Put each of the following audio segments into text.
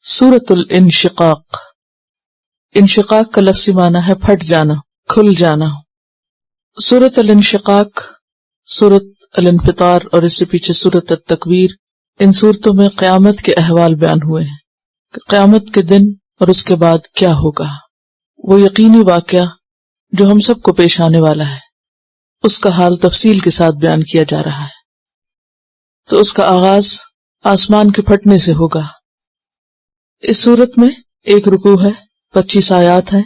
سورۃ الانشقاق. انشقاق کا لفظی معنی ہے پھٹ جانا، کھل جانا. سورۃ الانشقاق، سورۃ الانفطار اور اس سے پیچھے سورۃ التکویر، ان صورتوں میں قیامت کے احوال بیان ہوئے ہیں کہ قیامت کے دن اور اس کے بعد کیا ہوگا. وہ یقینی واقعہ جو ہم سب کو پیش آنے والا ہے، اس کا حال تفصیل کے ساتھ بیان کیا جا رہا ہے. تو اس کا آغاز آسمان کے پھٹنے سے ہوگا. اس صورت میں ایک رکوع ہے، 25 آیات ہیں،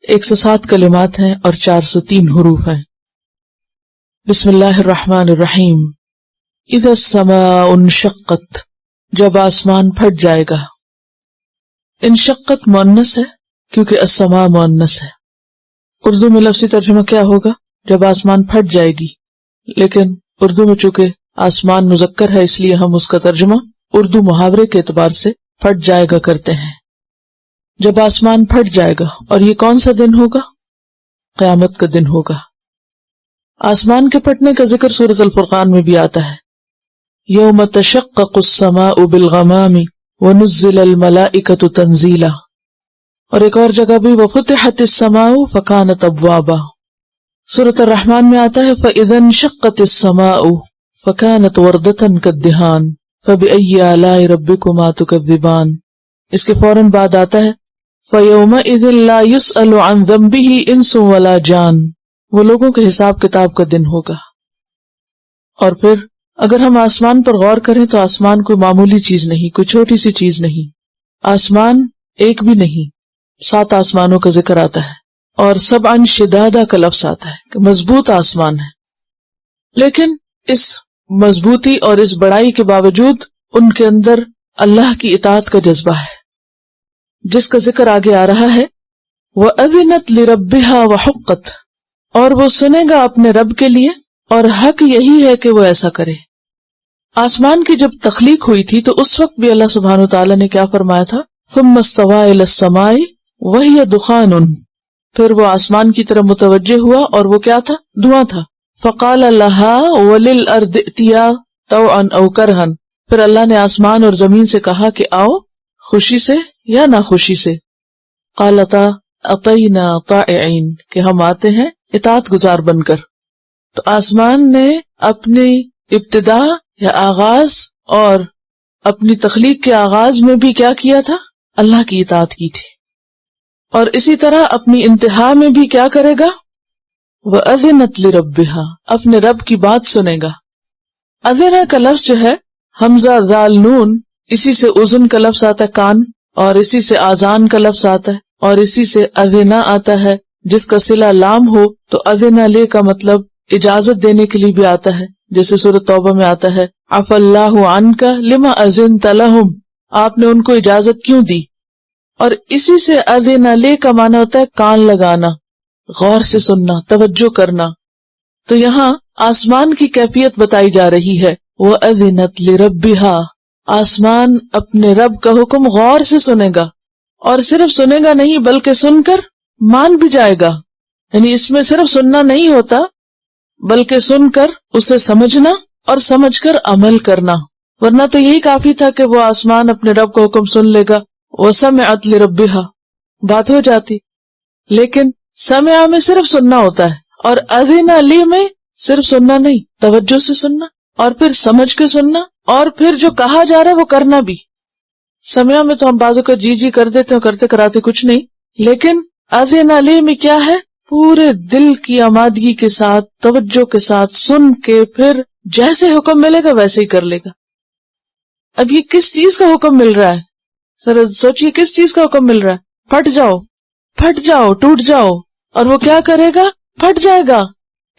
107 کلمات ہیں اور 403 حروف ہیں. بسم اللہ الرحمن الرحیم. اذا السماء انشقت، جب آسمان پھٹ جائے گا. انشقت مؤنث ہے کیونکہ السماء مؤنث ہے. اردو میں لفظی ترجمہ کیا ہوگا؟ جب آسمان پھٹ جائے گی. لیکن اردو میں چونکہ آسمان مذکر ہے اس لیے ہم اس کا ترجمہ اردو محاورے کے اعتبار سے پھٹ جائے گا کرتے ہیں. جب آسمان پھٹ جائے گا، اور یہ کون سا دن ہوگا؟ قیامت کا دن ہوگا. آسمان کے پھٹنے کا ذکر سورۃ الفرقان میں بھی آتا ہے. یوم تشقق السماء بالغمام ونزل الملائکۃ تنزیلا. اور ایک اور جگہ بھی وفتحت السماء فکانت ابوابا. سورۃ الرحمن میں آتا ہے فاذا انشقت السماء فکانت وردۃ کالدہان فبأی آلاء ربکما تکذبان. اس کے فوراً بعد آتا ہے فیومئذ لا یسأل عن ذنبہ انس ولا جان. وہ لوگوں کے حساب کتاب کا دن ہوگا. اور پھر اگر ہم آسمان پر غور کریں تو آسمان کوئی معمولی چیز نہیں، کوئی چھوٹی سی چیز نہیں. آسمان ایک بھی نہیں، 7 آسمانوں کا ذکر آتا ہے اور سبعا شدادا کا لفظ آتا ہے کہ مضبوط آسمان ہے. لیکن اس مضبوطی اور اس بڑائی کے باوجود ان کے اندر اللہ کی اطاعت کا جذبہ ہے، جس کا ذکر آگے آ رہا ہے. وَأَذِنَتْ لِرَبِّهَا وَحُقَّتْ. اور وہ سنے گا اپنے رب کے لیے اور حق یہی ہے کہ وہ ایسا کرے. آسمان کی جب تخلیق ہوئی تھی تو اس وقت بھی اللہ سبحانہ وتعالی نے کیا فرمایا تھا؟ ثُمَّ اسْتَوَىٰ إِلَى السَّمَاءِ وَهِيَ دُخَانٌ. پھر وہ آسمان کی طرف متوجہ ہوا اور وہ کیا تھا؟ دھواں تھا. فَقَالَ لَهَا وَلِلْأَرْضِ ائْتِيَا طَوْعًا أَوْ كَرْهًا. پھر اللہ نے آسمان اور زمین سے کہا کہ آؤ خوشی سے یا ناخوشی سے. قَالَتَا أَطَيْنَا طَائِعِينَ. کہ ہم آتے ہیں اطاعت گزار بن کر. تو آسمان نے اپنی ابتدا یا آغاز اور اپنی تخلیق کے آغاز میں بھی کیا کیا تھا؟ اللہ کی اطاعت کی تھی. اور اسی طرح اپنی انتہا میں بھی کیا کرے گا؟ وَأَذِنَتْ لِرَبِّهَا. اپنے رب کی بات سنے گا. اذنہ کا لفظ جو ہے حمزہ ذال نون، اسی سے اذن کا لفظ آتا ہے کان، اور اسی سے آذان کا لفظ آتا ہے، اور اسی سے اذنہ آتا ہے جس کا صلہ لام ہو تو اذنہ لے کا مطلب اجازت دینے کے لیے بھی آتا ہے. جیسے سورۃ توبہ میں آتا ہے عفا اللہ عنک لما اذنت لہم. آپ نے ان کو اجازت کیوں دی. اور اسی سے اذنہ لے کا معنی ہوتا ہے کان لگانا، غور سے سننا، توجہ کرنا. تو یہاں آسمان کی کیفیت بتائی جا رہی ہے. وَأَذِنَتْ لِرَبِّهَا. آسمان اپنے رب کا حکم غور سے سنے گا، اور صرف سنے گا نہیں بلکہ سن کر مان بھی جائے گا. یعنی اس میں صرف سننا نہیں ہوتا بلکہ سن کر اسے سمجھنا اور سمجھ کر عمل کرنا. ورنہ تو یہی کافی تھا کہ وہ آسمان اپنے رب کا حکم سن لے گا. وَسَمِعَتْ لِرَبِّهَا بات ہو جاتی. لیکن سمع میں صرف سننا ہوتا ہے، اور اذن لی میں صرف سننا نہیں، توجہ سے سننا اور پھر سمجھ کے سننا، اور پھر جو کہا جا رہا ہے وہ کرنا بھی. سمع میں تو ہم بازو کا جی کر دیتے ہیں، کرتے کراتے کچھ نہیں. لیکن اذن لی میں کیا ہے؟ پورے دل کی آمادگی کے ساتھ، توجہ کے ساتھ سن کے پھر جیسے حکم ملے گا ویسے ہی کر لے گا. اب یہ کس چیز کا حکم مل رہا ہے؟ سر سوچئے کس چیز کا حکم مل رہا ہے؟ پھٹ جاؤ، پھٹ جاؤ، ٹوٹ جاؤ. اور وہ کیا کرے گا؟ پھٹ جائے گا.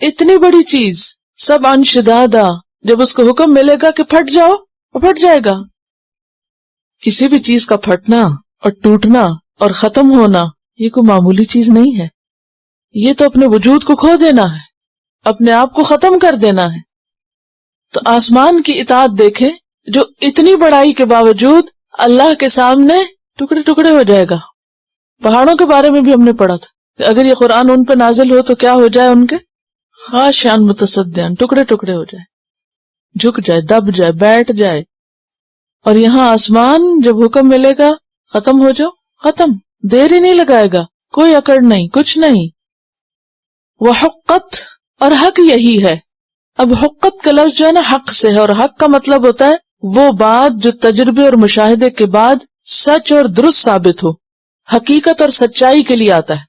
اتنی بڑی چیز سب انشدادا، جب اس کو حکم ملے گا کہ پھٹ جاؤ وہ پھٹ جائے گا. کسی بھی چیز کا پھٹنا اور ٹوٹنا اور ختم ہونا یہ کوئی معمولی چیز نہیں ہے. یہ تو اپنے وجود کو کھو دینا ہے، اپنے آپ کو ختم کر دینا ہے. تو آسمان کی اطاعت دیکھیں جو اتنی بڑائی کے باوجود اللہ کے سامنے ٹکڑے ٹکڑے ہو جائے گا. پہاڑوں کے بارے میں بھی ہم نے پڑھا تھا کہ اگر یہ قرآن ان پہ نازل ہو تو کیا ہو جائے؟ ان کے خاشعاً متصدعاً، ٹکڑے ٹکڑے ہو جائے، جھک جائے، دب جائے، بیٹھ جائے. اور یہاں آسمان جب حکم ملے گا ختم ہو جاؤ، ختم، دیر ہی نہیں لگائے گا، کوئی اکڑ نہیں، کچھ نہیں. وحقت، اور حق یہی ہے. اب حقت کا لفظ جو ہے نا حق سے ہے، اور حق کا مطلب ہوتا ہے وہ بات جو تجربے اور مشاہدے کے بعد سچ اور درست ثابت ہو، حقیقت اور سچائی کے لیے آتا ہے.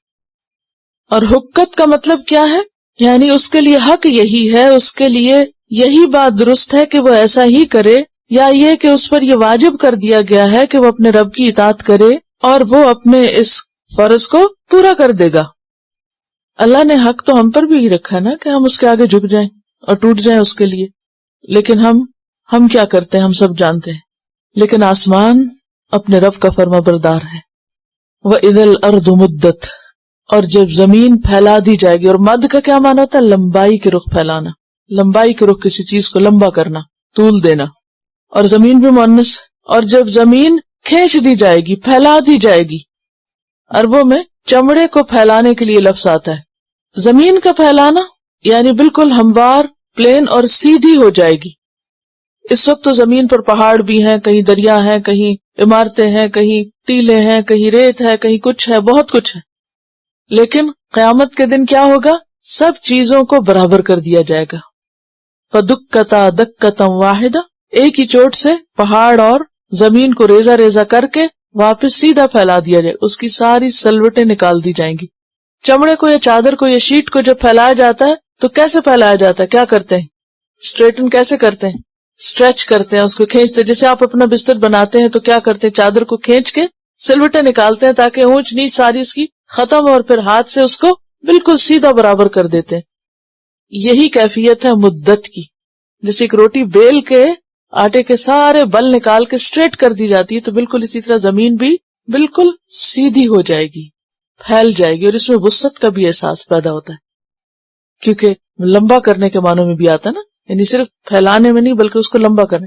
اور حقت کا مطلب کیا ہے؟ یعنی اس کے لیے حق یہی ہے، اس کے لیے یہی بات درست ہے کہ وہ ایسا ہی کرے، یا یہ کہ اس پر یہ واجب کر دیا گیا ہے کہ وہ اپنے رب کی اطاعت کرے اور وہ اپنے اس فرض کو پورا کر دے گا. اللہ نے حق تو ہم پر بھی ہی رکھا ہے نا کہ ہم اس کے آگے جھک جائیں اور ٹوٹ جائیں اس کے لیے، لیکن ہم کیا کرتے ہیں ہم سب جانتے ہیں. لیکن آسمان اپنے رب کا فرما بردار ہے. وَإِذَا الْأَرْضُ مُدَّتْ، اور جب زمین پھیلا دی جائے گی. اور مد کا کیا معنی ہوتا ہے؟ لمبائی کے رخ پھیلانا، لمبائی کے رخ کسی چیز کو لمبا کرنا، طول دینا. اور زمین بھی مؤنث. اور جب زمین کھینچ دی جائے گی، پھیلا دی جائے گی، عربوں میں چمڑے کو پھیلانے کے لیے لفظ آتا ہے. زمین کا پھیلانا یعنی بالکل ہموار، پلین اور سیدھی ہو جائے گی. اس وقت تو زمین پر پہاڑ بھی ہیں، کہیں دریا ہیں، کہیں عمارتیں ہیں، کہیں ٹیلے ہیں، کہیں ریت ہے، کہیں کچھ ہے، بہت کچھ ہے. لیکن قیامت کے دن کیا ہوگا؟ سب چیزوں کو برابر کر دیا جائے گا. فَدُكَّتَا دَكَّةً وَاحِدَةً، ایک ہی چوٹ سے پہاڑ اور زمین کو ریزہ ریزہ کر کے واپس سیدھا پھیلا دیا جائے. اس کی ساری سلوٹیں نکال دی جائیں گی. چمڑے کو یا چادر کو یا شیٹ کو جب پھیلایا جاتا ہے تو کیسے پھیلایا جاتا ہے؟ کیا کرتے ہیں؟ اسٹریٹن کیسے کرتے ہیں؟ اسٹریچ کرتے ہیں، اس کو کھینچتے. جیسے آپ اپنا بستر بناتے ہیں تو کیا کرتے ہیں؟ چادر کو کھینچ کے سلوٹیں نکالتے ہیں تاکہ اونچ نیچ ساری اس کی ختم، اور پھر ہاتھ سے اس کو بالکل سیدھا برابر کر دیتے ہیں. یہی کیفیت ہے مدت کی. جیسے ایک روٹی بیل کے آٹے کے سارے بل نکال کے اسٹریٹ کر دی جاتی ہے، تو بالکل اسی طرح زمین بھی بالکل سیدھی ہو جائے گی، پھیل جائے گی. اور اس میں وسعت کا بھی احساس پیدا ہوتا ہے، کیونکہ لمبا کرنے کے معنوں میں بھی آتا ہے نا، یعنی صرف پھیلانے میں نہیں بلکہ اس کو لمبا کرنے.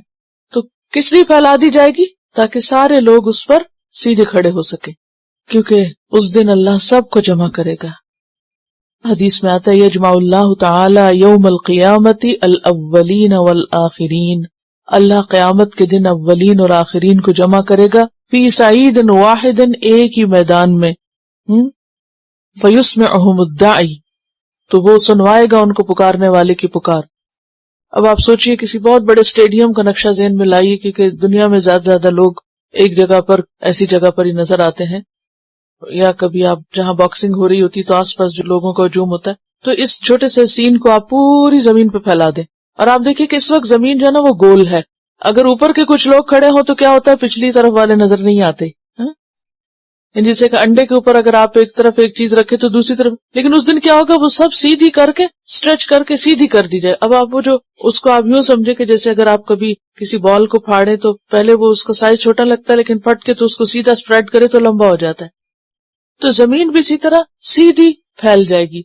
تو کس لیے پھیلا دی جائے گی؟ تاکہ سارے لوگ اس پر سیدھے کھڑے ہو سکے، کیونکہ اس دن اللہ سب کو جمع کرے گا. حدیث میں آتا ہے یجمع اللہ تعالی یوم القیامت الاولین والآخرین، اللہ قیامت کے دن اولین اور آخرین کو جمع کرے گا. فی صعید واحد، ایک ہی میدان میں. فیسمعہم الداعی، تو وہ سنوائے گا ان کو پکارنے والے کی پکار. اب آپ سوچئے کسی بہت بڑے اسٹیڈیم کا نقشہ ذہن میں لائیے، کیونکہ دنیا میں زیادہ لوگ ایک جگہ پر، ایسی جگہ پر ہی نظر آتے ہیں. یا کبھی آپ جہاں باکسنگ ہو رہی ہوتی تو آس پاس جو لوگوں کا ہجوم ہوتا ہے، تو اس چھوٹے سے سین کو آپ پوری زمین پہ پھیلا دیں. اور آپ دیکھیں کہ اس وقت زمین جو ہے نا وہ گول ہے. اگر اوپر کے کچھ لوگ کھڑے ہوں تو کیا ہوتا ہے؟ پچھلی طرف والے نظر نہیں آتے. جیسے کہ انڈے کے اوپر اگر آپ ایک طرف ایک چیز رکھے تو دوسری طرف، لیکن اس دن کیا ہوگا؟ وہ سب سیدھی کر کے اسٹریچ کر کے سیدھی کر دی جائے. اب آپ وہ جو اس کو آپ یوں سمجھے کہ جیسے اگر آپ کبھی کسی بال کو پھاڑے تو پہلے وہ اس کا سائز چھوٹا لگتا ہے، لیکن پھٹ کے تو اس کو سیدھا اسپریڈ کرے تو لمبا ہو جاتا ہے. تو زمین بھی اسی طرح سیدھی پھیل جائے گی،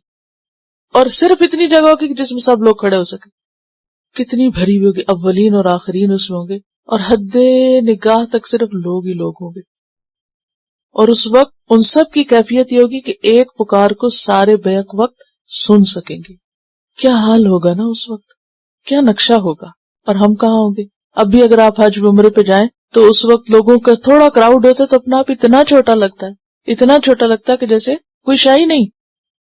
اور صرف اتنی جگہ ہوگی کہ جس میں سب لوگ کھڑے ہو سکے. کتنی بھری ہوگی، اولین اور آخرین اس میں ہوں گے، اور حد نگاہ تک صرف لوگ ہی لوگ ہوں گے. اور اس وقت ان سب کی کیفیت یہ ہوگی کہ ایک پکار کو سارے بیک وقت سن سکیں گے. کیا حال ہوگا نا اس وقت، کیا نقشہ ہوگا. اور ہم کہاں ہوں گے؟ اب بھی اگر آپ حج عمرے پہ جائیں تو اس وقت لوگوں کا تھوڑا کراؤڈ ہوتا ہے تو اپنا آپ اتنا چھوٹا لگتا ہے، اتنا چھوٹا لگتا ہے کہ جیسے کوئی شے ہی نہیں.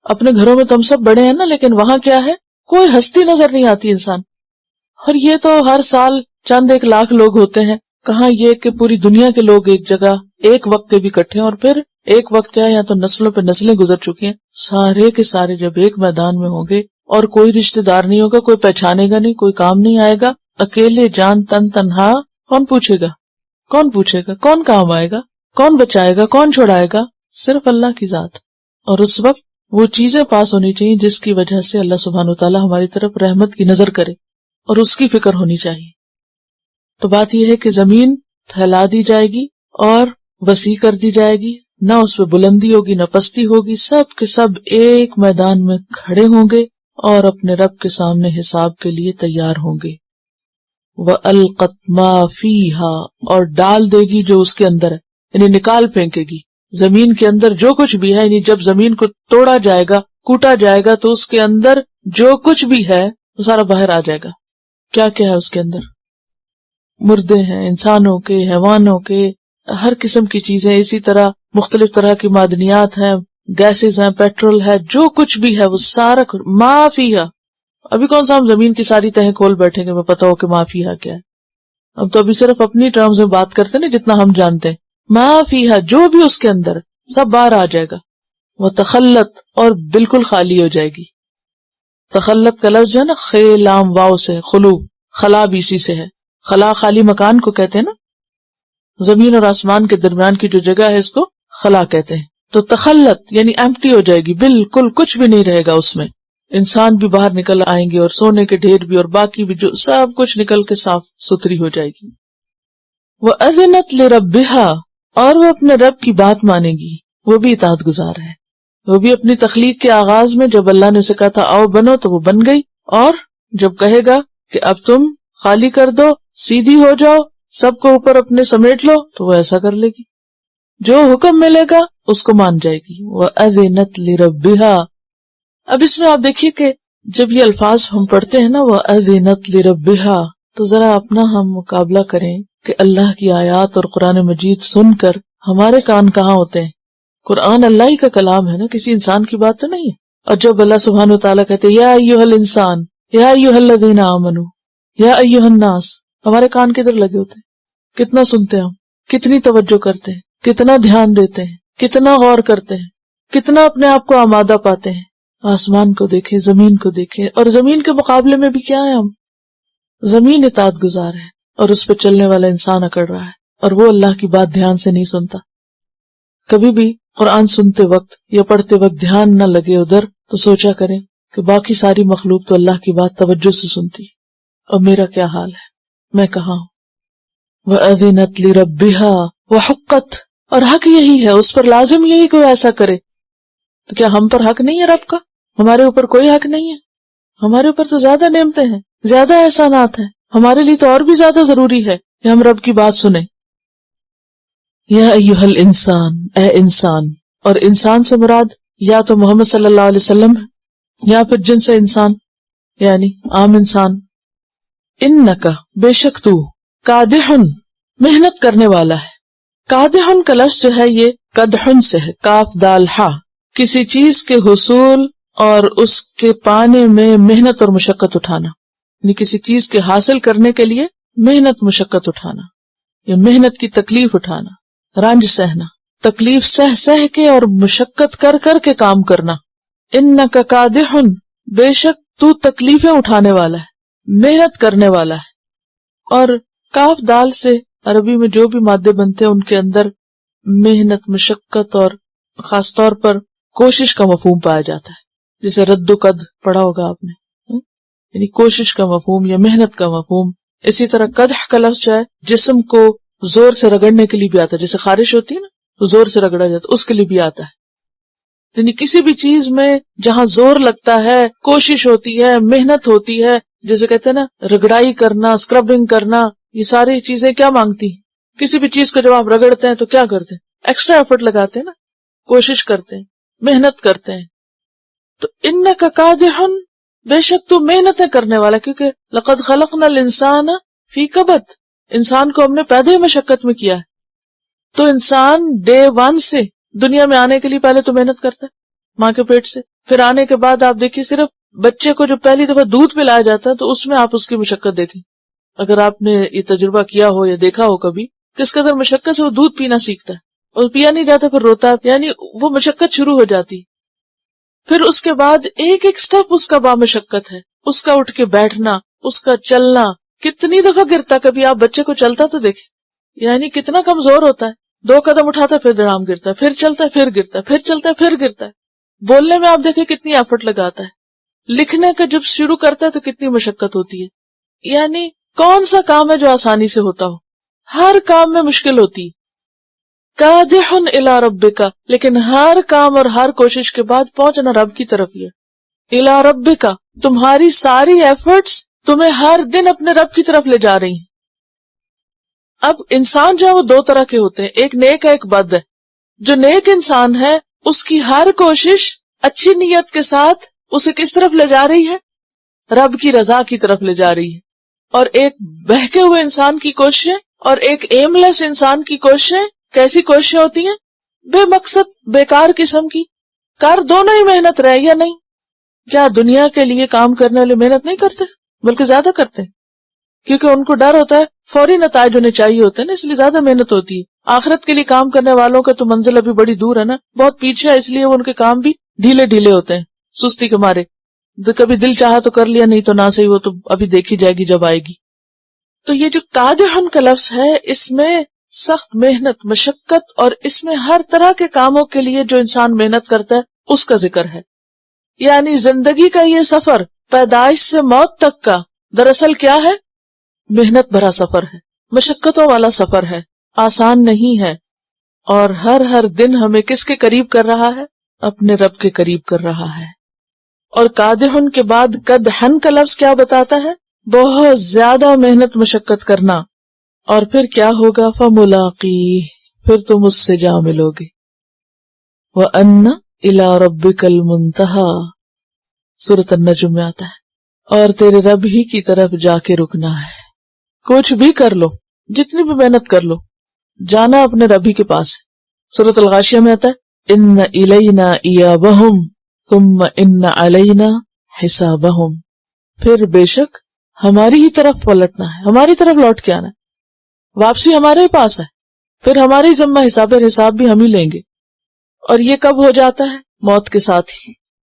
اپنے گھروں میں تو ہم سب بڑے ہیں نا، لیکن وہاں کیا ہے؟ کوئی ہستی نظر نہیں آتی انسان. اور یہ تو ہر سال چند ایک لاکھ لوگ ہوتے ہیں. کہاں یہ کہ پوری دنیا کے لوگ ایک جگہ ایک وقت پہ بھی اکٹھے ہیں. اور پھر ایک وقت کیا ہے، یا تو نسلوں پہ نسلیں گزر چکی ہیں، سارے کے سارے جب ایک میدان میں ہوں گے اور کوئی رشتہ دار نہیں ہوگا، کوئی پہچانے گا نہیں، کوئی کام نہیں آئے گا، اکیلے جان تن تنہا. کون پوچھے گا؟ کون پوچھے گا؟ کون کام آئے گا؟ کون بچائے گا؟ کون چھڑائے گا؟ صرف اللہ کی ذات. اور اس وقت وہ چیزیں پاس ہونی چاہیے جس کی وجہ سے اللہ سبحانہ وتعالی ہماری طرف رحمت کی نظر کرے، اور اس کی فکر ہونی چاہیے. تو بات یہ ہے کہ زمین پھیلا دی جائے گی اور وسیع کر دی جائے گی، نہ اس پہ بلندی ہوگی نہ پستی ہوگی. سب کے سب ایک میدان میں کھڑے ہوں گے اور اپنے رب کے سامنے حساب کے لیے تیار ہوں گے. وَأَلْقَتْ مَا فِيهَا، اور ڈال دے گی جو اس کے اندر ہے، یعنی نکال پھینکے گی زمین کے اندر جو کچھ بھی ہے. یعنی جب زمین کو توڑا جائے گا، کوٹا جائے گا، تو اس کے اندر جو کچھ بھی ہے وہ سارا باہر آ جائے گا. کیا کیا ہے اس کے اندر؟ مردے ہیں، انسانوں کے، حیوانوں کے، ہر قسم کی چیزیں، اسی طرح مختلف طرح کی معدنیات ہیں، گیسز ہیں، پیٹرول ہے، جو کچھ بھی ہے وہ سارا ما فیہا. ابھی کون سا ہم زمین کی ساری تہیں کھول بیٹھیں گے میں پتا ہو کہ ما فیہا کیا ہے. اب تو ابھی صرف اپنی ٹرمز میں بات کرتے ہیں جتنا ہم جانتے ہیں. ما فیہا جو بھی اس کے اندر سب باہر آ جائے گا. وہ تخلت اور بالکل خالی ہو جائے گی. تخلت کا لفظ جو ہے نا خے لام واو سے، خلو، خلا بھی اسی سے ہے. خلا خالی مکان کو کہتے ہیں نا، زمین اور آسمان کے درمیان کی جو جگہ ہے اس کو خلا کہتے ہیں. تو تخلت یعنی ایمپٹی ہو جائے گی، بالکل کچھ بھی نہیں رہے گا اس میں. انسان بھی باہر نکل آئیں گے اور سونے کے ڈھیر بھی اور باقی بھی جو سب کچھ نکل کے صاف ستھری ہو جائے گی. وَأَذِنَتْ لِرَبِّهَا اور وہ اپنے رب کی بات مانے گی، وہ بھی اطاعت گزار ہے. وہ بھی اپنی تخلیق کے آغاز میں جب اللہ نے اسے کہا تھا آؤ بنو تو وہ بن گئی، اور جب کہے گا کہ اب تم خالی کر دو، سیدھی ہو جاؤ، سب کو اوپر اپنے سمیٹ لو، تو وہ ایسا کر لے گی. جو حکم ملے گا اس کو مان جائے گی. وَأَذِنَتْ لِرَبِّهَا. اب اس میں آپ دیکھیے کہ جب یہ الفاظ ہم پڑھتے ہیں نا وَأَذِنَتْ لِرَبِّهَا، تو ذرا اپنا ہم مقابلہ کریں کہ اللہ کی آیات اور قرآن مجید سن کر ہمارے کان کہاں ہوتے ہیں. قرآن اللہ ہی کا کلام ہے نا، کسی انسان کی بات تو نہیں ہے. اور جب اللہ سبحانہ وتعالیٰ کہتے یا ایھا الانسان یا ایھا الذین آمنوا یا ایھا الناس، ہمارے کان کدھر لگے ہوتے ہیں؟ کتنا سنتے ہیں ہم، کتنی توجہ کرتے ہیں، کتنا دھیان دیتے ہیں، کتنا غور کرتے ہیں، کتنا اپنے آپ کو آمادہ پاتے ہیں. آسمان کو دیکھیں، زمین کو دیکھیں، اور زمین کے مقابلے میں بھی کیا ہے ہم؟ زمین اطاعت گزار ہے اور اس پہ چلنے والا انسان اکڑ رہا ہے، اور وہ اللہ کی بات دھیان سے نہیں سنتا. کبھی بھی قرآن سنتے وقت یا پڑھتے وقت دھیان نہ لگے ادھر تو سوچا کریں کہ باقی ساری مخلوق تو اللہ کی بات توجہ سے سنتی، اور میرا کیا حال ہے، میں کہاں ہوں. وَأَذِنَتْ لِرَبِّهَا وَحُقَّتْ اور حق یہی ہے، اس پر لازم یہی کوئی ایسا کرے. تو کیا ہم پر حق نہیں ہے رب کا؟ ہمارے اوپر کوئی حق نہیں ہے؟ ہمارے اوپر تو زیادہ نعمتیں ہیں، زیادہ احسانات ہیں، ہمارے لیے تو اور بھی زیادہ ضروری ہے کہ ہم رب کی بات سنیں. یا ایھا الانسان اے انسان، اور انسان سے مراد یا تو محمد صلی اللہ علیہ وسلم یا پھر جن سے انسان یعنی عام انسان. انک بے شک تو کادحن محنت کرنے والا ہے. کادحن کا لفظ جو ہے یہ قدحن سے ہے، کاف دال ہا، کسی چیز کے حصول اور اس کے پانے میں محنت اور مشقت اٹھانا، یعنی کسی چیز کے حاصل کرنے کے لیے محنت مشقت اٹھانا یا محنت کی تکلیف اٹھانا، رنج سہنا، تکلیف سہ سہ کے اور مشقت کر کر کے کام کرنا. انک کادحن بے شک تو تکلیفیں اٹھانے والا ہے، محنت کرنے والا ہے. اور کاف دال سے عربی میں جو بھی مادے بنتے ہیں ان کے اندر محنت، مشقت اور خاص طور پر کوشش کا مفہوم پایا جاتا ہے. جیسے رد و قد پڑھا ہوگا آپ نے، یعنی کوشش کا مفہوم یا محنت کا مفہوم. اسی طرح قدح کا لفظ جو ہے جسم کو زور سے رگڑنے کے لیے بھی آتا ہے، جیسے خارش ہوتی ہے نا تو زور سے رگڑا جاتا ہے، اس کے لیے بھی آتا ہے. یعنی کسی بھی چیز میں جہاں زور لگتا ہے، کوشش ہوتی ہے، محنت ہوتی ہے، جیسے کہتے ہیں نا رگڑائی کرنا، اسکربنگ کرنا، یہ ساری چیزیں کیا مانگتی ہیں؟ کسی بھی چیز کو جب آپ رگڑتے ہیں تو کیا کرتے ہیں؟ ایکسٹرا ایفرٹ لگاتے ہیں نا، کوشش کرتے ہیں، محنت کرتے ہیں. تو انک کادحن بے شک تو محنتیں کرنے والا، کیونکہ لقد خلقنا الانسان فی کبد، انسان کو ہم نے پیدا ہی مشقت میں کیا ہے. تو انسان ڈے 1 سے دنیا میں آنے کے لیے پہلے تو محنت کرتا ہے ماں کے پیٹ سے، پھر آنے کے بعد آپ دیکھیے صرف بچے کو جو پہلی دفعہ دودھ پلایا جاتا ہے تو اس میں آپ اس کی مشقت دیکھیں. اگر آپ نے یہ تجربہ کیا ہو یا دیکھا ہو کبھی، کس قدر مشقت سے وہ دودھ پینا سیکھتا ہے، اور پیا نہیں جاتا پھر روتا ہے، یعنی وہ مشقت شروع ہو جاتی. پھر اس کے بعد ایک ایک سٹیپ اس کا بامشقت ہے، اس کا اٹھ کے بیٹھنا، اس کا چلنا، کتنی دفعہ گرتا. کبھی آپ بچے کو چلتا تو دیکھیں، یعنی کتنا کمزور ہوتا ہے، 2 قدم اٹھاتا ہے پھر دڑام گرتا ہے، پھر چلتا ہے پھر گرتا ہے، پھر چلتا ہے پھر گرتا ہے. بولنے میں آپ دیکھیں کتنی ایفرٹ لگاتا ہے، لکھنے کا جب شروع کرتا ہے تو کتنی مشقت ہوتی ہے. یعنی کون سا کام ہے جو آسانی سے ہوتا ہو؟ ہر کام میں مشکل ہوتی. کادحن الی ربک، لیکن ہر کام اور ہر کوشش کے بعد پہنچنا رب کی طرف ہی ہے. الی ربک، تمہاری ساری ایفرٹس تمہیں ہر دن اپنے رب کی طرف لے جا رہی ہیں. اب انسان جو ہے وہ 2 طرح کے ہوتے ہیں، ایک نیک ہے ایک بد ہے. جو نیک انسان ہے اس کی ہر کوشش اچھی نیت کے ساتھ اسے کس طرف لے جا رہی ہے؟ رب کی رضا کی طرف لے جا رہی ہے. اور ایک بہکے ہوئے انسان کی کوششیں اور ایک ایم لیس انسان کی کوششیں کیسی کوششیں ہوتی ہیں؟ بے مقصد بیکار قسم کی. کر دونوں ہی محنت رہے یا نہیں؟ کیا دنیا کے لیے کام کرنے والے محنت نہیں کرتے بلکہ زیادہ کرتے ہیں؟ کیونکہ ان کو ڈر ہوتا ہے فوری نتائج انہیں چاہیے ہوتے ہیں نا، اس لیے زیادہ محنت ہوتی ہے. آخرت کے لیے کام کرنے والوں کا تو منزل ابھی بڑی دور ہے نا، بہت پیچھے ہے، اس لیے وہ ان کے کام بھی ڈھیلے ڈھیلے ہوتے ہیں سستی کے مارے. کبھی دل چاہا تو کر لیا، نہیں تو نہ صحیح، وہ تو ابھی دیکھی جائے گی جب آئے گی. تو یہ جو قادحن کا لفظ ہے، اس میں سخت محنت، مشقت، اور اس میں ہر طرح کے کاموں کے لیے جو انسان محنت کرتا ہے اس کا ذکر ہے. یعنی زندگی کا یہ سفر پیدائش سے موت تک کا دراصل کیا ہے؟ محنت بھرا سفر ہے، مشقتوں والا سفر ہے، آسان نہیں ہے. اور ہر دن ہمیں کس کے قریب کر رہا ہے؟ اپنے رب کے قریب کر رہا ہے. اور قادحن کے بعد قدحن کا لفظ کیا بتاتا ہے؟ بہت زیادہ محنت مشقت کرنا. اور پھر کیا ہوگا؟ فَمُلَاقِيهِ، پھر تم اس سے جا ملو گے. وَأَنَّ إِلَىٰ رَبِّكَ الْمُنْتَهَىٰ، سورۃ النجم میں آتا ہے. اور تیرے رب ہی کی طرف جا کے رکنا ہے. کچھ بھی کر لو، جتنی بھی محنت کر لو، جانا اپنے رب ہی کے پاس ہے. سورۃ الغاشیہ میں آتا ہے إِنَّ إِلَيْنَا إِيَابَهُمْ ثُمَّ إِنَّ عَلَيْنَا حِسَابَهُمْ، پھر بے شک ہماری ہی طرف پلٹنا ہے، ہماری طرف لوٹ کے آنا ہے، واپسی ہمارے ہی پاس ہے، پھر ہماری ذمہ حساب بھی ہم ہی لیں گے. اور یہ کب ہو جاتا ہے؟ موت کے ساتھ ہی.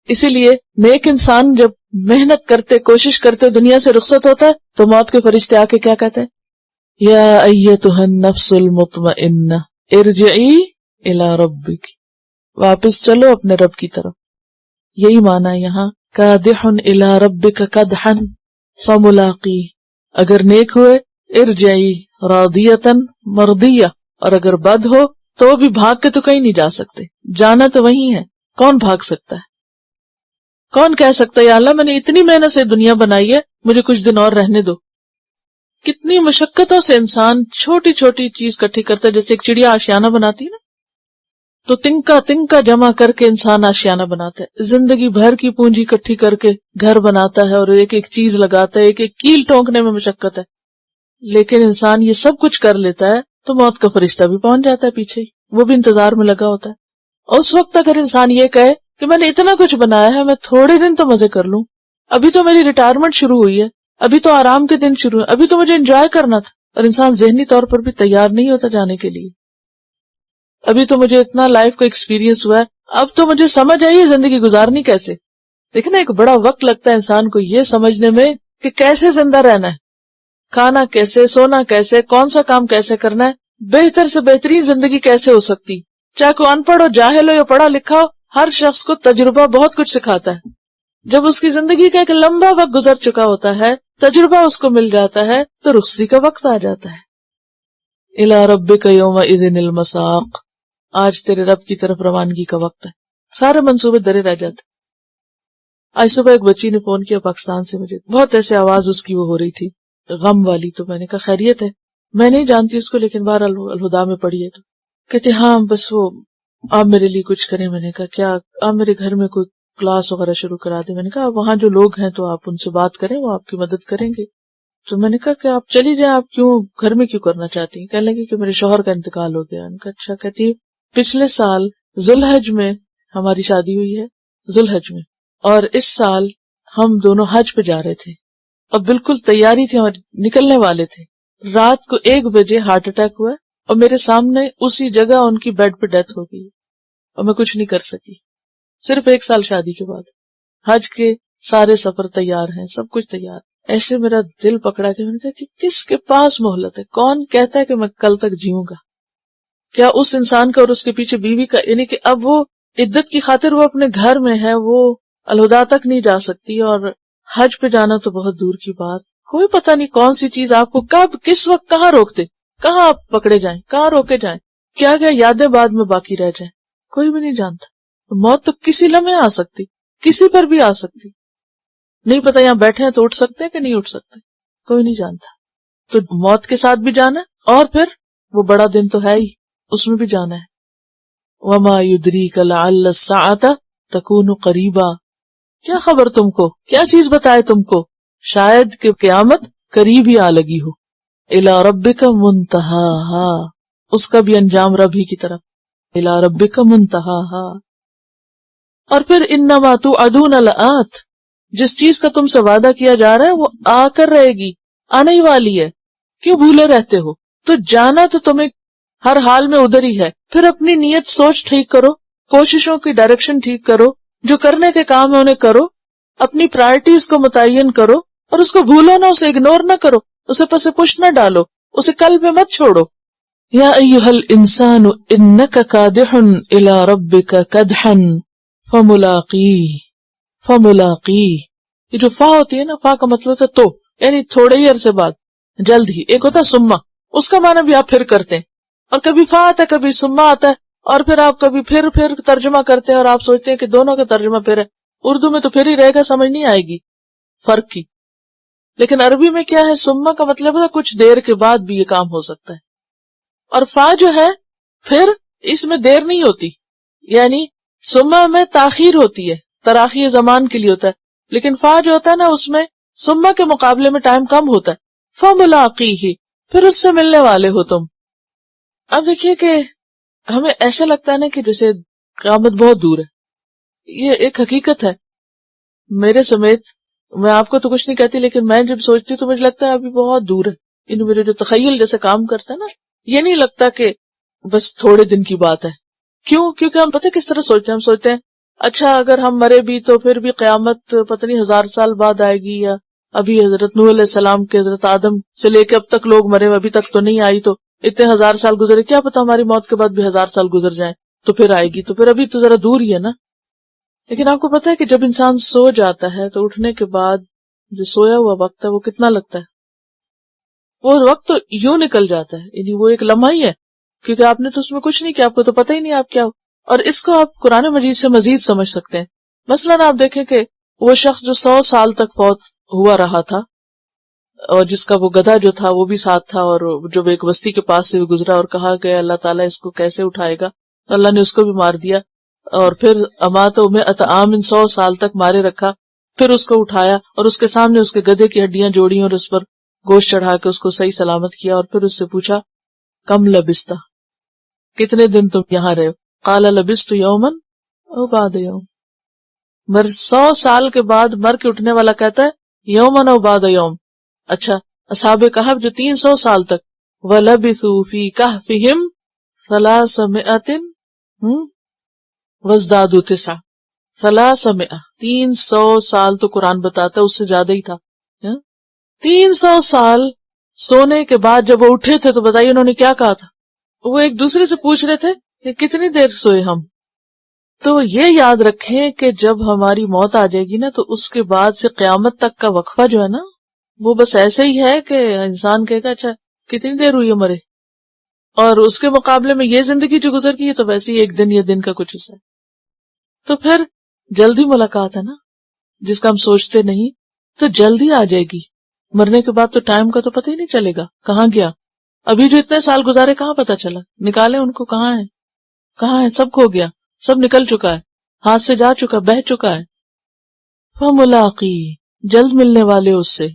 اسی لیے نیک انسان جب محنت کرتے، کوشش کرتے دنیا سے رخصت ہوتا ہے تو موت کے فرشتے آ کے کیا کہتے ہیں؟ یا ایتھا النفس المطمئنہ ارجعی الی ربک، واپس چلو اپنے رب کی طرف. یہی معنی ہے یہاں قادح الی ربک قدحا فملاقی. اگر نیک ہوئے ارجعی راضیۃ مرضیہ، اور اگر بد ہو تو بھی بھاگ کے تو کہیں نہیں جا سکتے، جانا تو وہی ہے. کون بھاگ سکتا ہے؟ کون کہہ سکتا ہے یا اللہ میں نے اتنی محنت سے دنیا بنائی ہے، مجھے کچھ دن اور رہنے دو. کتنی مشقتوں سے انسان چھوٹی چھوٹی چیز کٹھی کرتا ہے. جیسے ایک چڑیا آشیانہ بناتی ہے نا، تو تنکا جمع کر کے انسان آشیانہ بناتا ہے. زندگی بھر کی پونجی کٹھی کر کے گھر بناتا ہے اور ایک ایک چیز لگاتا ہے، ایک ایک کیل ٹونکنے میں مشقت ہے. لیکن انسان یہ سب کچھ کر لیتا ہے تو موت کا فرشتہ بھی پہنچ جاتا ہے پیچھے ہی، وہ بھی انتظار میں لگا ہوتا ہے. اور اس وقت اگر انسان یہ کہے کہ میں نے اتنا کچھ بنایا ہے، میں تھوڑے دن تو مزے کر لوں، ابھی تو میری ریٹائرمنٹ شروع ہوئی ہے، ابھی تو آرام کے دن شروع ہے، ابھی تو مجھے انجوائے کرنا تھا. اور انسان ذہنی طور پر بھی تیار نہیں ہوتا جانے کے لیے. ابھی تو مجھے اتنا لائف کا ایکسپیرینس ہوا ہے، اب تو مجھے سمجھ آئی ہے زندگی گزارنی کیسے. دیکھنا ایک بڑا وقت لگتا ہے انسان کو یہ سمجھنے میں کہ کیسے زندہ رہنا ہے، کھانا کیسے، سونا کیسے، کون سا کام کیسے کرنا ہے، بہتر سے بہترین زندگی کیسے ہو سکتی. چاہے کوئی ان پڑھ ہو، جاہل ہو یا پڑھا لکھا ہو، ہر شخص کو تجربہ بہت کچھ سکھاتا ہے. جب اس کی زندگی کا ایک لمبا وقت گزر چکا ہوتا ہے، تجربہ اس کو مل جاتا ہے، تو رخصتی کا وقت آ جاتا ہے. الی ربک یومئذ المساق، آج تیرے رب کی طرف روانگی کا وقت ہے. سارے منصوبے درے رہ جاتے. آج صبح ایک بچی نے فون کیا پاکستان سے، مجھے بہت ایسے آواز اس کی وہ ہو رہی تھی غم والی. تو میں نے کہا خیریت ہے؟ میں نہیں جانتی اس کو، لیکن باہر الہدا میں پڑھی ہے. تو کہتے ہاں بس وہ آپ میرے لیے کچھ کریں. میں نے کہا کیا؟ آپ میرے گھر میں کوئی کلاس وغیرہ شروع کرا دیں. میں نے کہا وہاں جو لوگ ہیں تو آپ ان سے بات کریں، وہ آپ کی مدد کریں گے. تو میں نے کہا کہ آپ چلی جائیں، آپ کیوں گھر میں کیوں کرنا چاہتی ہیں؟ کہنے لگی کہ میرے شوہر کا انتقال ہو گیا. ان کا اچھا. کہتی پچھلے سال ذوالحج میں ہماری شادی ہوئی ہے، ذوالحج میں، اور اس سال ہم دونوں حج پہ جا رہے تھے، اب بالکل تیاری تھی اور نکلنے والے تھے. رات کو 1 بجے ہارٹ اٹیک ہوا اور میرے سامنے اسی جگہ ان کی بیڈ پہ ڈیتھ ہو گئی اور میں کچھ نہیں کر سکی. صرف 1 سال شادی کے بعد. حج کے سارے سفر تیار ہیں، سب کچھ تیار. ایسے میرا دل پکڑا کہ میں نے کہا کہ کس کے پاس مہلت ہے؟ کون کہتا ہے کہ میں کل تک جیوں گا؟ کیا اس انسان کا اور اس کے پیچھے بیوی کا، یعنی کہ اب وہ عدت کی خاطر وہ اپنے گھر میں ہے، وہ الہدا تک نہیں جا سکتی، اور حج پہ جانا تو بہت دور کی بات. کوئی پتہ نہیں کون سی چیز آپ کو کب کس وقت کہاں روک دے، کہاں آپ پکڑے جائیں، کہاں روکے جائیں، کیا یادیں بعد میں باقی رہ جائیں، کوئی بھی نہیں جانتا. موت تو کسی لمحے آ سکتی، کسی پر بھی آ سکتی. نہیں پتا یہاں بیٹھے ہیں تو اٹھ سکتے ہیں کہ نہیں اٹھ سکتے، کوئی نہیں جانتا. تو موت کے ساتھ بھی جانا ہے، اور پھر وہ بڑا دن تو ہے ہی، اس میں بھی جانا ہے. وما يدريك لعل الساعة تكون قريبا، کیا خبر تم کو، کیا چیز بتائے تم کو، شاید کہ قیامت قریب ہی آ لگی ہو. الی ربک منتہاہا، اس کا بھی انجام رب ہی کی طرف، الی ربک منتہاہا۔ اور پھر انما توعدون لآت، جس چیز کا تم سے وعدہ کیا جا رہا ہے وہ آ کر رہے گی، آنے ہی والی ہے، کیوں بھولے رہتے ہو؟ تو جانا تو تمہیں ہر حال میں ادھر ہی ہے۔ پھر اپنی نیت سوچ ٹھیک کرو، کوششوں کی ڈائریکشن ٹھیک کرو، جو کرنے کے کام ہے انہیں کرو، اپنی پرائرٹیز کو متعین کرو، اور اس کو بھولو نہ، اسے اگنور نہ کرو، اسے پس پش نہ ڈالو، اسے قلب میں مت چھوڑو۔ یا ایھا الانسان انک کادح الی ربک کدحا فملاقیہ، فملاقیہ، یہ جو فا ہوتی ہے نا، فا کا مطلب ہوتا ہے تو، یعنی تھوڑے ہی عرصے بعد، جلد ہی۔ ایک ہوتا ہے سما، اس کا معنی بھی آپ پھر کرتے ہیں، اور کبھی فا آتا ہے کبھی سما آتا ہے، اور پھر آپ کبھی پھر ترجمہ کرتے ہیں اور آپ سوچتے ہیں کہ دونوں کا ترجمہ پھر ہے۔ اردو میں تو پھر ہی رہے گا، سمجھ نہیں آئے گی فرق کی، لیکن عربی میں کیا ہے، سما کا مطلب ہے کچھ دیر کے بعد بھی یہ کام ہو سکتا ہے، اور فا جو ہے پھر، اس میں دیر نہیں ہوتی، یعنی سما میں تاخیر ہوتی ہے، تراخی زمان کے لیے ہوتا ہے، لیکن فا جو ہوتا ہے نا اس میں سما کے مقابلے میں ٹائم کم ہوتا ہے۔ فملاقیہ، پھر اس سے ملنے والے ہو تم۔ اب دیکھیے کہ ہمیں ایسا لگتا ہے نا کہ جیسے قیامت بہت دور ہے، یہ ایک حقیقت ہے میرے سمیت، میں آپ کو تو کچھ نہیں کہتی، لیکن میں جب سوچتی ہوں تو مجھے لگتا ہے ابھی بہت دور ہے، میرے جو تخیل جیسے کام کرتا ہے نا، یہ نہیں لگتا کہ بس تھوڑے دن کی بات ہے۔ کیوں؟ کیونکہ ہم پتہ کس طرح سوچتے ہیں، ہم سوچتے ہیں اچھا اگر ہم مرے بھی تو پھر بھی قیامت پتہ نہیں 1000 سال بعد آئے گی، یا ابھی حضرت نوح علیہ السلام کے حضرت آدم سے لے کے اب تک لوگ مرے ابھی تک تو نہیں آئی، تو اتنے 1000 سال گزرے، کیا پتا ہماری موت کے بعد بھی 1000 سال گزر جائیں تو پھر آئے گی، تو پھر ابھی تو ذرا دور ہی ہے نا۔ لیکن آپ کو پتا ہے کہ جب انسان سو جاتا ہے تو اٹھنے کے بعد جو سویا ہوا وقت ہے وہ کتنا لگتا ہے، وہ وقت تو یوں نکل جاتا ہے، یعنی وہ ایک لمحہ ہی ہے، کیونکہ آپ نے تو اس میں کچھ نہیں کیا، آپ کو تو پتہ ہی نہیں آپ کیا ہو۔ اور اس کو آپ قرآن مجید سے مزید سمجھ سکتے ہیں۔ مثلاً آپ دیکھیں کہ وہ شخص جو 100 سال تک فوت ہوا رہا تھا، اور جس کا وہ گدھا جو تھا وہ بھی ساتھ تھا، اور جب ایک بستی کے پاس سے گزرا اور کہا گیا اللہ تعالیٰ اس کو کیسے اٹھائے گا، اللہ نے اس کو بھی مار دیا، اور پھر اماتوں میں عام 100 سال تک مارے رکھا، پھر اس کو اٹھایا اور اس کے سامنے اس کے گدھے کی ہڈیاں جوڑی اور اس پر گوشت چڑھا کے اس کو صحیح سلامت کیا، اور پھر اس سے پوچھا کم لبستا، کتنے دن تم یہاں رہے ہو؟ قال لبست یوما او بعد یوم، 100 سال کے بعد مر کے اٹھنے والا کہتا ہے یومن او بعد یوم۔ اچھا اصحاب کہف جو 300 سال تک، وَلَبِثُوا فِي كَهْفِهِمْ 300 وَازْدَادُوا 9، 300 سال تو قرآن بتاتا ہے اس سے زیادہ ہی تھا۔ 300 سال سونے کے بعد جب وہ اٹھے تھے تو بتائیے انہوں نے کیا کہا تھا؟ وہ ایک دوسرے سے پوچھ رہے تھے کہ کتنی دیر سوئے ہم۔ تو یہ یاد رکھیں کہ جب ہماری موت آ جائے گی نا تو اس کے بعد سے قیامت تک کا وقفہ جو ہے نا وہ بس ایسے ہی ہے کہ انسان کہے گا اچھا کتنی دیر ہوئی ہے مرے، اور اس کے مقابلے میں یہ زندگی جو گزر گئی ہے تو ویسے ہی ایک دن یا دن کا کچھ حصہ ہے۔ تو پھر جلدی ملاقات ہے نا، جس کا ہم سوچتے نہیں تو جلدی آ جائے گی۔ مرنے کے بعد تو ٹائم کا تو پتہ ہی نہیں چلے گا کہاں گیا، ابھی جو اتنے سال گزارے کہاں پتہ چلا، نکالے ان کو، کہاں ہے، کہاں ہے، سب کھو گیا، سب نکل چکا ہے، ہاتھ سے جا چکا، بہہ چکا ہے۔ فملاقی، جلد ملنے والے اس سے۔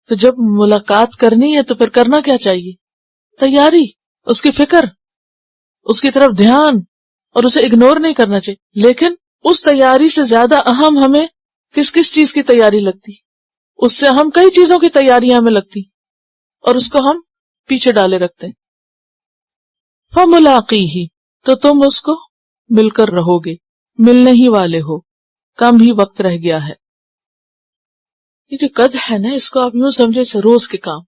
تو جب ملاقات کرنی ہے تو پھر کرنا کیا چاہیے؟ تیاری، اس کی فکر، اس کی طرف دھیان، اور اسے اگنور نہیں کرنا چاہیے۔ لیکن اس تیاری سے زیادہ اہم ہمیں کس کس چیز کی تیاری لگتی، اس سے ہم کئی چیزوں کی تیاریاں ہمیں لگتی اور اس کو ہم پیچھے ڈالے رکھتے ہیں۔ فملاقیہ، تو تم اس کو مل کر رہو گے، ملنے ہی والے ہو، کم ہی وقت رہ گیا ہے۔ یہ جو قد ہے نا اس کو آپ یوں سمجھے روز کے کام،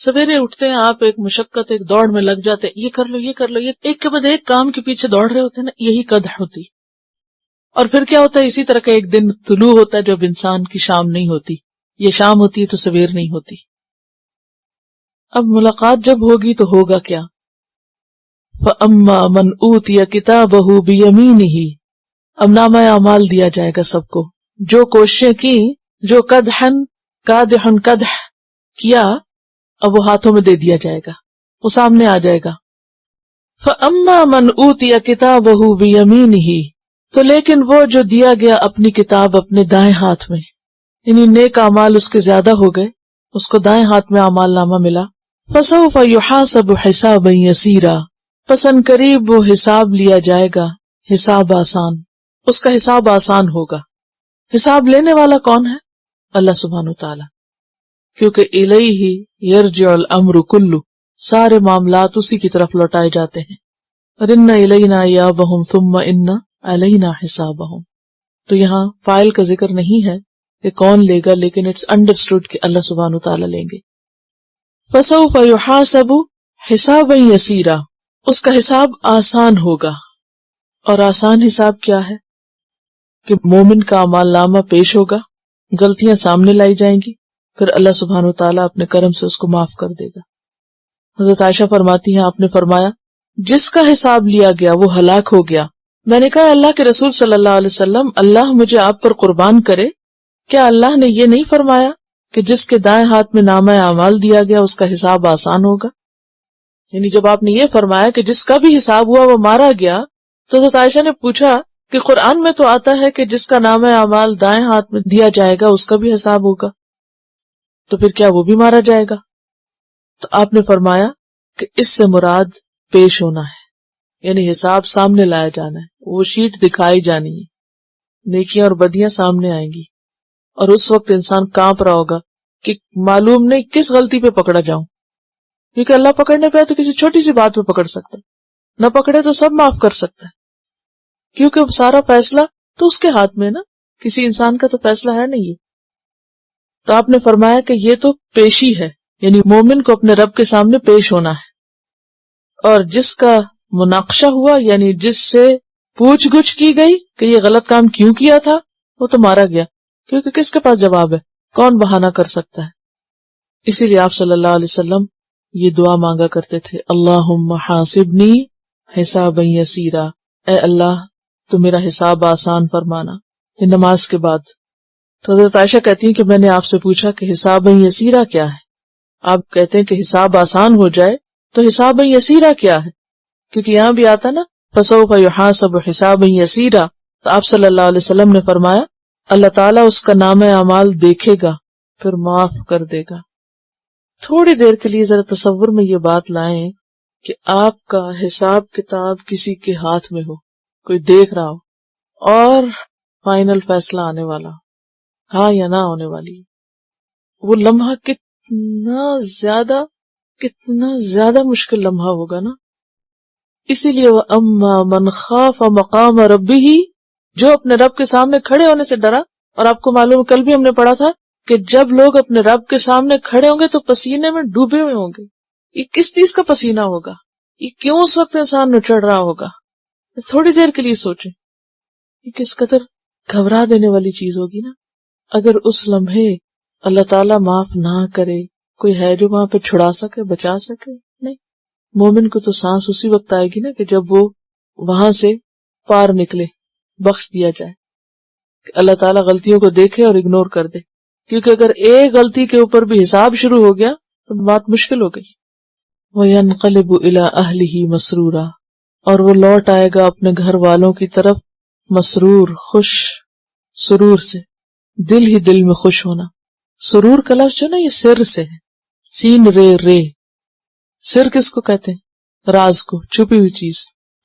سویرے اٹھتے ہیں آپ، ایک مشقت ایک دوڑ میں لگ جاتے ہیں، یہ کر لو یہ کر لو، یہ ایک کے بعد ایک کام کے پیچھے دوڑ رہے ہوتے ہیں نا، یہی قد ہوتی۔ اور پھر کیا ہوتا ہے، اسی طرح کا ایک دن طلوع ہوتا ہے جب انسان کی شام نہیں ہوتی، یہ شام ہوتی ہے تو سویر نہیں ہوتی۔ اب ملاقات جب ہوگی تو ہوگا کیا؟ فَأَمَّا مَنْ أُوتِيَ كِتَابَهُ بِيَمِينِهِ، اب نامہ اعمال دیا جائے گا سب کو، جو کوششیں کی، جو قدح کیا، اب وہ ہاتھوں میں دے دیا جائے گا، وہ سامنے آ جائے گا۔ فَأَمَّا مَنْ أُوتِيَ كِتَابَهُ بِيَمِينِهِ، تو لیکن وہ جو دیا گیا اپنی کتاب اپنے دائیں ہاتھ میں، یعنی نیک اعمال اس کے زیادہ ہو گئے، اس کو دائیں ہاتھ میں اعمال نامہ ملا، فسوف یحاسب حسابا یسیرا، پس ان قریب وہ حساب لیا جائے گا، حساب آسان، اس کا حساب آسان ہوگا۔ حساب لینے والا کون ہے؟ اللہ سبحانہ وتعالی، کیونکہ الیہ یرجع الامر کلہ، سارے معاملات اسی کی طرف لوٹائے جاتے ہیں۔ اور ان الینا ایابہم ثم ان علینا حسابہم، تو یہاں فاعل کا ذکر نہیں ہے کہ کون لے گا، لیکن اٹس انڈرسٹوڈ کہ اللہ سبحانہ وتعالی لیں گے۔ فسوف یحاسب حسابا یسیرا، اس کا حساب آسان ہوگا۔ اور آسان حساب کیا ہے؟ کہ مومن کا اعمال نامہ پیش ہوگا، غلطیاں سامنے لائی جائیں گی، پھر اللہ سبحانہ وتعالی اپنے کرم سے اس کو معاف کر دے گا۔ حضرت عائشہ فرماتی ہیں آپ نے فرمایا جس کا حساب لیا گیا وہ ہلاک ہو گیا۔ میں نے کہا اللہ کے رسول صلی اللہ علیہ وسلم، اللہ مجھے آپ پر قربان کرے، کیا اللہ نے یہ نہیں فرمایا کہ جس کے دائیں ہاتھ میں نامہ اعمال دیا گیا اس کا حساب آسان ہوگا؟ یعنی جب آپ نے یہ فرمایا کہ جس کا بھی حساب ہوا وہ مارا گیا، تو حضرت عائشہ نے پوچھا کہ قرآن میں تو آتا ہے کہ جس کا نامہ اعمال دائیں ہاتھ میں دیا جائے گا اس کا بھی حساب ہوگا، تو پھر کیا وہ بھی مارا جائے گا؟ تو آپ نے فرمایا کہ اس سے مراد پیش ہونا ہے، یعنی حساب سامنے لایا جانا ہے، وہ شیٹ دکھائی جانی ہے، نیکیاں اور بدیاں سامنے آئیں گی، اور اس وقت انسان کانپ رہا ہوگا کہ معلوم نہیں کس غلطی پہ پکڑا جاؤں، کیونکہ اللہ پکڑنے پہ تو کسی چھوٹی سی بات پہ پکڑ سکتا ہے، نہ پکڑے تو سب معاف کر سکتا ہے، کیونکہ سارا فیصلہ تو اس کے ہاتھ میں نا، کسی انسان کا تو فیصلہ ہے نہیں۔ تو آپ نے فرمایا کہ یہ تو پیشی ہے، یعنی مومن کو اپنے رب کے سامنے پیش ہونا ہے، اور جس کا مناقشہ ہوا یعنی جس سے پوچھ گچھ کی گئی کہ یہ غلط کام کیوں کیا تھا، وہ تو مارا گیا، کیونکہ کس کے پاس جواب ہے، کون بہانہ کر سکتا ہے۔ اسی لیے آپ صلی اللہ علیہ وسلم یہ دعا مانگا کرتے تھے، اللہم حاسبنی حسابا یسیرا، اے اللہ تو میرا حساب آسان فرمانا، یہ نماز کے بعد۔ تو حضرت عائشہ کہتی ہیں کہ میں نے آپ سے پوچھا کہ حسابا یسیرا کیا ہے؟ آپ کہتے ہیں کہ حساب آسان ہو جائے تو حسابا یسیرا کیا ہے؟ کیونکہ یہاں بھی آتا نا فسوف یحاسب حسابا یسیرا، تو آپ صلی اللہ علیہ وسلم نے فرمایا اللہ تعالیٰ اس کا نامہ اعمال دیکھے گا پھر معاف کر دے گا۔ تھوڑی دیر کے لیے ذرا تصور میں یہ بات لائیں کہ آپ کا حساب کتاب کسی کے ہاتھ میں ہو، کوئی دیکھ رہا ہو، اور فائنل فیصلہ آنے والا، ہاں یا نہ ہونے والی، وہ لمحہ کتنا زیادہ مشکل لمحہ ہوگا نا۔ اسی لیے وہ اما من خاف مقام ربہ، جو اپنے رب کے سامنے کھڑے ہونے سے ڈرا، اور آپ کو معلوم کل بھی ہم نے پڑھا تھا کہ جب لوگ اپنے رب کے سامنے کھڑے ہوں گے تو پسینے میں ڈوبے ہوئے ہوں گے۔ یہ کس چیز کا پسینہ ہوگا؟ یہ کیوں اس وقت انسان نچڑ رہا ہوگا؟ تھوڑی دیر کے لیے سوچیں، یہ کس قدر گھبرا دینے والی چیز ہوگی نا۔ اگر اس لمحے اللہ تعالیٰ معاف نہ کرے، کوئی ہے جو وہاں پہ چھڑا سکے، بچا سکے؟ نہیں۔ مومن کو تو سانس اسی وقت آئے گی نا کہ جب وہ وہاں سے پار نکلے، بخش دیا جائے، کہ اللہ تعالیٰ غلطیوں کو دیکھے اور اگنور کر دے، کیونکہ اگر ایک غلطی کے اوپر بھی حساب شروع ہو گیا تو بات مشکل ہو گئی۔ وَيَنْقَلِبُ إِلَىٰ أَهْلِهِ مَسْرُورًا، اور وہ لوٹ آئے گا اپنے گھر والوں کی طرف مسرور، خوش، سرور سے، دل ہی دل میں خوش ہونا۔ سرور کا لفظ جو نا یہ سر سے ہے، سین رے، سر کس کو کہتے ہیں؟ راز کو، چھپی ہوئی چیز۔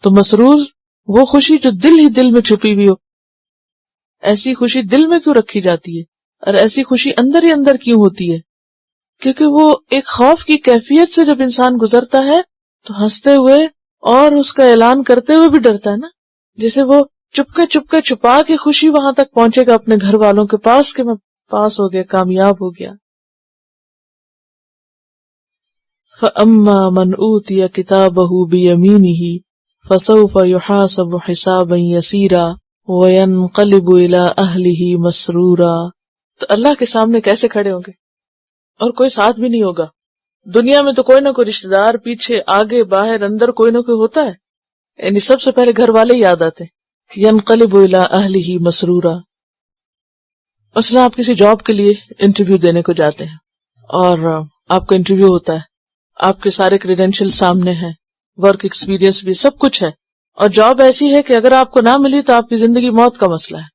تو مسرور وہ خوشی جو دل ہی دل میں چھپی ہوئی ہو۔ ایسی خوشی دل میں کیوں رکھی جاتی ہے، اور ایسی خوشی اندر ہی اندر کیوں ہوتی ہے؟ کیونکہ وہ ایک خوف کی کیفیت سے جب انسان گزرتا ہے تو ہنستے ہوئے اور اس کا اعلان کرتے ہوئے بھی ڈرتا ہے نا، جسے وہ چپکے چھپا کے خوشی وہاں تک پہنچے گا اپنے گھر والوں کے پاس کہ میں پاس ہو گیا، کامیاب ہو گیا۔ فَأَمَّا مَنْ أُوتِيَ كِتَابَهُ بِيَمِينِهِ فَسَوْفَ يُحَاسَبُ حِسَابًا يَسِيرًا وَيَنْقَلِبُ إِلَىٰ أَهْلِهِ مَسْرُورًا۔ تو اللہ کے سامنے کیسے کھڑے ہوں گے؟ اور کوئی ساتھ بھی نہیں ہوگا۔ دنیا میں تو کوئی نہ کوئی رشتہ دار پیچھے، آگے، باہر، اندر کوئی نہ کوئی ہوتا ہے، یعنی سب سے پہلے گھر والے یاد آتے۔ يَنْقَلِبُ إِلَىٰ أَهْلِهِ مَسْرُورًا۔ مثلا آپ کسی جاب کے لیے انٹرویو دینے کو جاتے ہیں، اور آپ کا انٹرویو ہوتا ہے، آپ کے سارے کریڈینشیل سامنے ہیں، ورک ایکسپیرینس بھی، سب کچھ ہے، اور جاب ایسی ہے کہ اگر آپ کو نہ ملی تو آپ کی زندگی موت کا مسئلہ ہے۔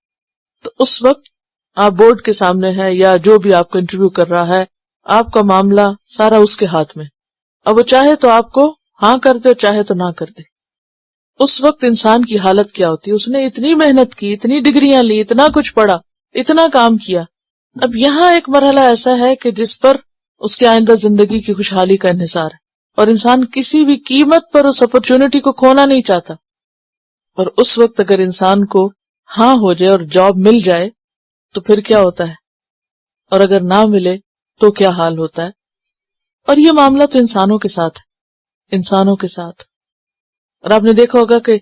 تو اس وقت آپ بورڈ کے سامنے ہیں، یا جو بھی آپ کو انٹرویو کر رہا ہے، آپ کا معاملہ سارا اس کے ہاتھ میں، اب وہ چاہے تو آپ کو ہاں کر دے، چاہے تو نہ کر دے. اس وقت انسان کی حالت کیا ہوتی ہے؟ اس نے اتنی محنت کی، اتنی ڈگریاں لی، اتنا کچھ پڑھا، اتنا کام کیا. اب یہاں ایک مرحلہ ایسا ہے کہ جس پر اس کے آئندہ زندگی کی خوشحالی کا انحصار ہے، اور انسان کسی بھی قیمت پر اس اپرچونٹی کو کھونا نہیں چاہتا. اور اس وقت اگر انسان کو ہاں ہو جائے اور جاب مل جائے تو پھر کیا ہوتا ہے، اور اگر نہ ملے تو کیا حال ہوتا ہے. اور یہ معاملہ تو انسانوں کے ساتھ ہے، انسانوں کے ساتھ. اور آپ نے دیکھا ہوگا کہ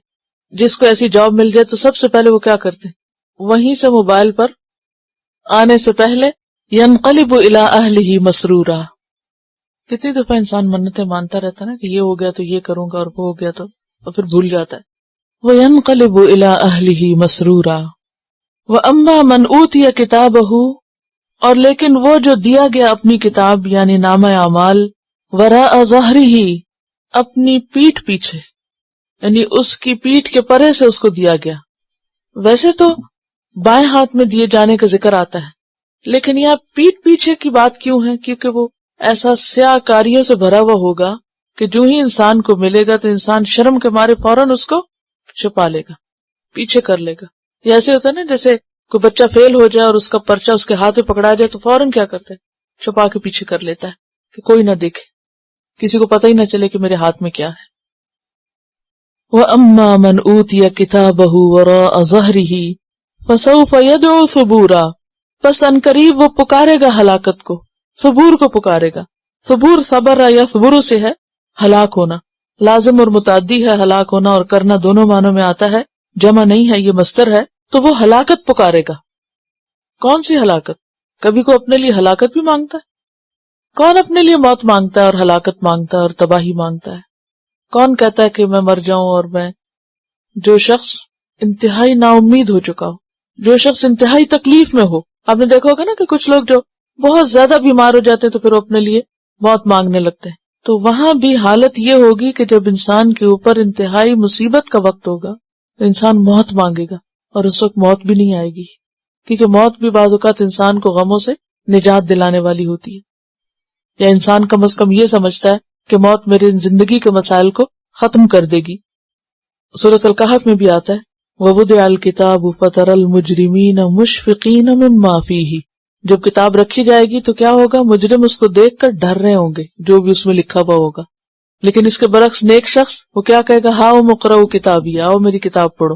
جس کو ایسی جاب مل جائے تو سب سے پہلے وہ کیا کرتے ہیں، وہیں سے موبائل پر آنے سے پہلے ينقلب الى اہلہ مسرورا. کتنی دفعہ انسان منتیں مانتا رہتا ہے نا کہ یہ ہو گیا تو یہ کروں گا، اور وہ ہو گیا تو، اور پھر بھول جاتا ہے. وَيَنْقَلِبُ إِلَىٰ أَهْلِهِ مَسْرُورًا وَأَمَّا مَنْ أُوتِيَ كِتَابَهُ، اور لیکن وہ جو دیا گیا اپنی کتاب یعنی نامہ اعمال، وَرَاءَ ظَهْرِهِ اپنی پیٹھ پیچھے، یعنی اس کی پیٹھ کے پرے سے اس کو دیا گیا. ویسے تو بائیں ہاتھ میں دیے جانے کا ذکر آتا ہے، لیکن یہاں پیٹھ پیچھے کی بات کیوں ہے؟ کیونکہ وہ ایسا سیاہ کاریوں سے بھرا ہوا ہوگا کہ جو ہی انسان کو ملے گا تو انسان شرم کے مارے فوراً اس کو چھپا لے گا، پیچھے کر لے گا. یہ ایسے ہوتا ہے نا جیسے کوئی بچہ فیل ہو جائے اور اس کا پرچہ اس کے ہاتھ میں پکڑا جائے تو فوراً کیا کرتا ہے، چھپا کے پیچھے کر لیتا ہے کہ کوئی نہ دیکھے، کسی کو پتہ ہی نہ چلے کہ میرے ہاتھ میں کیا ہے. وَأَمَّا مَنْ أُوتِيَ كِتَابَهُ وَرَاءَ ظَهْرِهِ فَسَوْفَ يَدْعُو ثُبُورًا، پس ان قریب وہ پکارے گا ہلاکت کو، ثبور کو پکارے گا. ثبور صبر یا ثبور سے ہے ہلاک ہونا، لازم اور متعدی ہے ہلاک ہونا، اور کرنا دونوں معنوں میں آتا ہے، جمع نہیں ہے، یہ مصدر ہے. تو وہ ہلاکت پکارے گا. کون سی ہلاکت؟ کبھی کو اپنے لیے ہلاکت بھی مانگتا ہے؟ کون اپنے لیے موت مانگتا ہے اور ہلاکت مانگتا ہے اور تباہی مانگتا ہے؟ کون کہتا ہے کہ میں مر جاؤں؟ اور میں، جو شخص انتہائی نا امید ہو چکا ہو، جو شخص انتہائی تکلیف میں ہو. آپ نے دیکھا ہوگا نا کہ کچھ لوگ جو بہت زیادہ بیمار ہو جاتے ہیں تو پھر وہ اپنے لیے موت مانگنے لگتے ہیں. تو وہاں بھی حالت یہ ہوگی کہ جب انسان کے اوپر انتہائی مصیبت کا وقت ہوگا تو انسان موت مانگے گا، اور اس وقت موت بھی نہیں آئے گی، کیونکہ موت بھی بعض اوقات انسان کو غموں سے نجات دلانے والی ہوتی ہے. یا انسان کم از کم یہ سمجھتا ہے کہ موت میری زندگی کے مسائل کو ختم کر دے گی. سورۃ الکہف میں بھی آتا ہے وَوُضِعَ الْكِتَابُ فَتَرَى الْمُجْرِمِينَ مُشْفِقِينَ مِمَّا فِيهِ، جب کتاب رکھی جائے گی تو کیا ہوگا؟ مجرم اس کو دیکھ کر ڈر رہے ہوں گے جو بھی اس میں لکھا ہوا ہوگا. لیکن اس کے برعکس نیک شخص وہ کیا کہے گا؟ ہاؤ مقرؤ کتابی، آؤ میری کتاب پڑھو.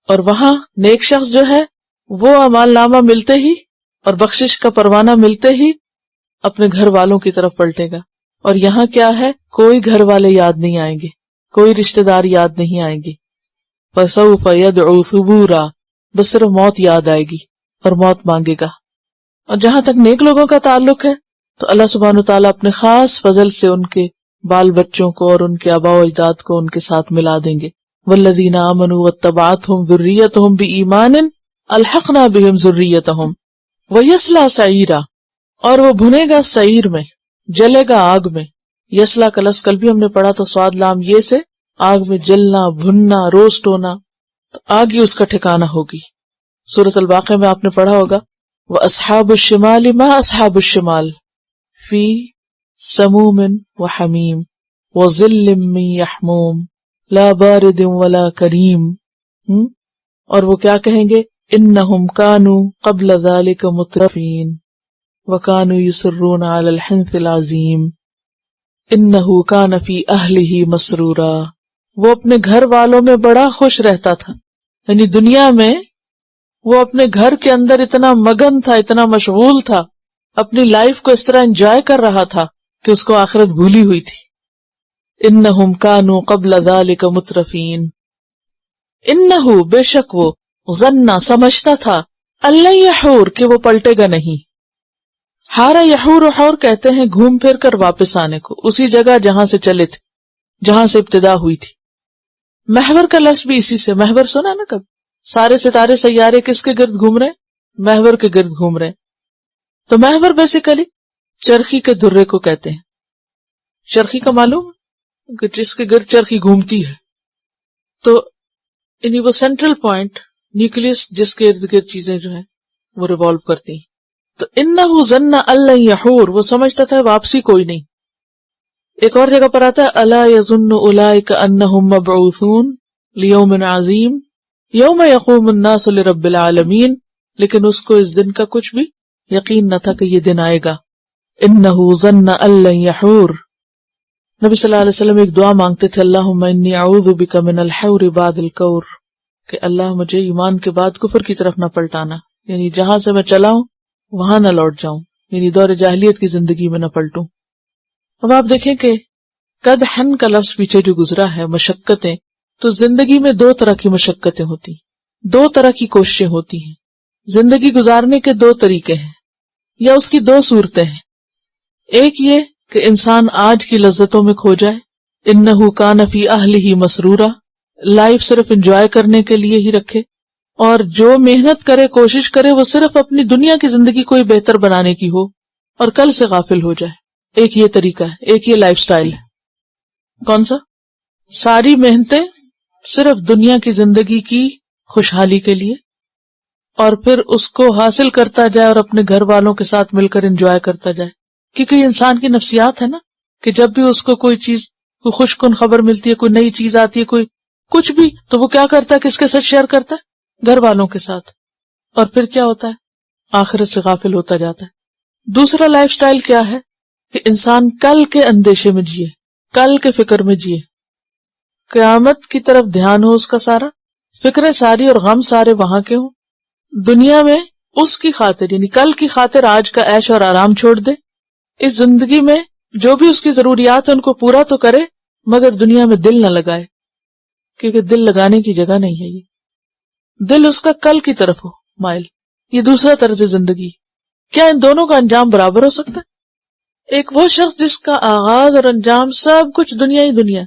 اور وہاں نیک شخص جو ہے وہ اعمال نامہ ملتے ہی اور بخشش کا پروانہ ملتے ہی اپنے گھر والوں کی طرف پلٹے گا. اور یہاں کیا ہے؟ کوئی گھر والے یاد نہیں آئیں گے، کوئی رشتہ دار یاد نہیں آئیں گے. فَسَوْفَ يَدْعُو ثُبُورًا، بس صرف موت یاد آئے گی اور موت مانگے گا. اور جہاں تک نیک لوگوں کا تعلق ہے تو اللہ سبحانہ وتعالیٰ اپنے خاص فضل سے ان کے بال بچوں کو اور ان کے آباء و اجداد کو ان کے ساتھ ملا دیں گے. وَالَّذِينَ آمَنُوا وَاتَّبَعَتْهُمْ ذُرِّيَّتُهُمْ بِإِيمَانٍ أَلْحَقْنَا بِهِمْ ذُرِّيَّتَهُمْ وَيَصْلَىٰ سَعِيرًا، اور وہ بھنے گا سعیر میں، جلے گا آگ میں. یسلا کا لفظ کل بھی ہم نے پڑھا تو سواد لام یہ سے آگ میں جلنا، بھننا، روسٹ ہونا، تو آگ ہی اس کا ٹھکانہ ہوگی. سورۃ الواقعہ میں آپ نے پڑھا ہوگا وَأَصْحَابُ الشِّمَالِ مَا أَصْحَابُ الشِّمَالِ فِي سَمُومٍ وَحَمِيمٍ وَظِلٍّ مِّن يَحْمُومٍ لَا بَارِدٍ وَلَا كَرِيمٍ. اور وہ کیا کہیں گے؟ إِنَّهُمْ كَانُوا قَبْلَ ذَلِكَ مُتْرَفِينَ وَكَانُوا يُصِرُّونَ عَلَى الْحِنثِ الْعَظِيمِ إِنَّهُ كَانَ فِي أَهْلِهِ مَسْرُورًا. وہ اپنے گھر والوں میں بڑا خوش رہتا تھا، یعنی دنیا میں وہ اپنے گھر کے اندر اتنا مگن تھا، اتنا مشغول تھا، اپنی لائف کو اس طرح انجوائے کر رہا تھا کہ اس کو آخرت بھولی ہوئی تھی. انہم کانوا قبل ذلک مترفین، انہ بے شک وہ، ظن سمجھتا تھا، اللہ یحور کہ وہ پلٹے گا نہیں. ہارا یحور و حور کہتے ہیں گھوم پھر کر واپس آنے کو، اسی جگہ جہاں سے چلے تھے، جہاں سے ابتدا ہوئی تھی. محور کا لفظ بھی اسی سے، محور سنا نا کب؟ سارے ستارے سیارے کس کے گرد گھوم رہے؟ محور کے گرد گھوم رہے. تو محور بیسیکلی چرخی کے دھرے کو کہتے ہیں. چرخی کا معلوم کہ جس کے گرد چرخی گھومتی ہے، تو یعنی وہ سینٹرل پوائنٹ، نیوکلیس جس کے ارد گرد چیزیں جو ہیں وہ ریوالو کرتی ہیں. تو انہ ظن اللہ یحور، وہ سمجھتا تھا واپسی کوئی نہیں. ایک اور جگہ پر آتا ہے الا یظن اولئک انہم مبعوثون لیوم عظیم یوم یقوم الناس لرب العالمین، لیکن اس کو اس دن کا کچھ بھی یقین نہ تھا کہ یہ دن آئے گا. انہ ظن ان لن یحور. نبی صلی اللہ علیہ وسلم ایک دعا مانگتے تھے اللہم انی اعوذ بک من الحور بعد الکور، کہ اللہ مجھے ایمان کے بعد کفر کی طرف نہ پلٹانا، یعنی جہاں سے میں چلا ہوں وہاں نہ لوٹ جاؤں، یعنی دور جاہلیت کی زندگی میں نہ پلٹوں. اب آپ دیکھیں کہ قدحن کا لفظ پیچھے جو گزرا ہے، مشقتیں، تو زندگی میں دو طرح کی مشقتیں ہوتی ہیں، دو طرح کی کوششیں ہوتی ہیں. زندگی گزارنے کے دو طریقے ہیں یا اس کی دو صورتیں ہیں. ایک یہ کہ انسان آج کی لذتوں میں کھو جائے، انہ کان فی اہلہ مسرورا، لائف صرف انجوائے کرنے کے لیے ہی رکھے، اور جو محنت کرے کوشش کرے وہ صرف اپنی دنیا کی زندگی کوئی بہتر بنانے کی ہو اور کل سے غافل ہو جائے. ایک یہ طریقہ ہے، ایک یہ لائف سٹائل ہے. کون سا؟ ساری محنتیں صرف دنیا کی زندگی کی خوشحالی کے لیے، اور پھر اس کو حاصل کرتا جائے اور اپنے گھر والوں کے ساتھ مل کر انجوائے کرتا جائے. کیونکہ یہ انسان کی نفسیات ہے نا، کہ جب بھی اس کو کوئی چیز، کوئی خوش کن خبر ملتی ہے، کوئی نئی چیز آتی ہے، کوئی کچھ بھی، تو وہ کیا کرتا ہے؟ کس کے ساتھ شیئر کرتا ہے؟ گھر والوں کے ساتھ. اور پھر کیا ہوتا ہے؟ آخرت سے غافل ہوتا جاتا ہے. دوسرا لائف سٹائل کیا ہے؟ کہ انسان کل کے اندیشے میں جیے، کل کے فکر میں جیے، قیامت کی طرف دھیان ہو اس کا سارا، فکریں ساری اور غم سارے وہاں کے ہوں. دنیا میں اس کی خاطر، یعنی کل کی خاطر آج کا عیش اور آرام چھوڑ دے. اس زندگی میں جو بھی اس کی ضروریات ہیں ان کو پورا تو کرے، مگر دنیا میں دل نہ لگائے، کیونکہ دل لگانے کی جگہ نہیں ہے. یہ دل اس کا کل کی طرف ہو مائل. یہ دوسرا طرز زندگی. کیا ان دونوں کا انجام برابر ہو سکتا ہے؟ ایک وہ شخص جس کا آغاز اور انجام سب کچھ دنیا ہی دنیا،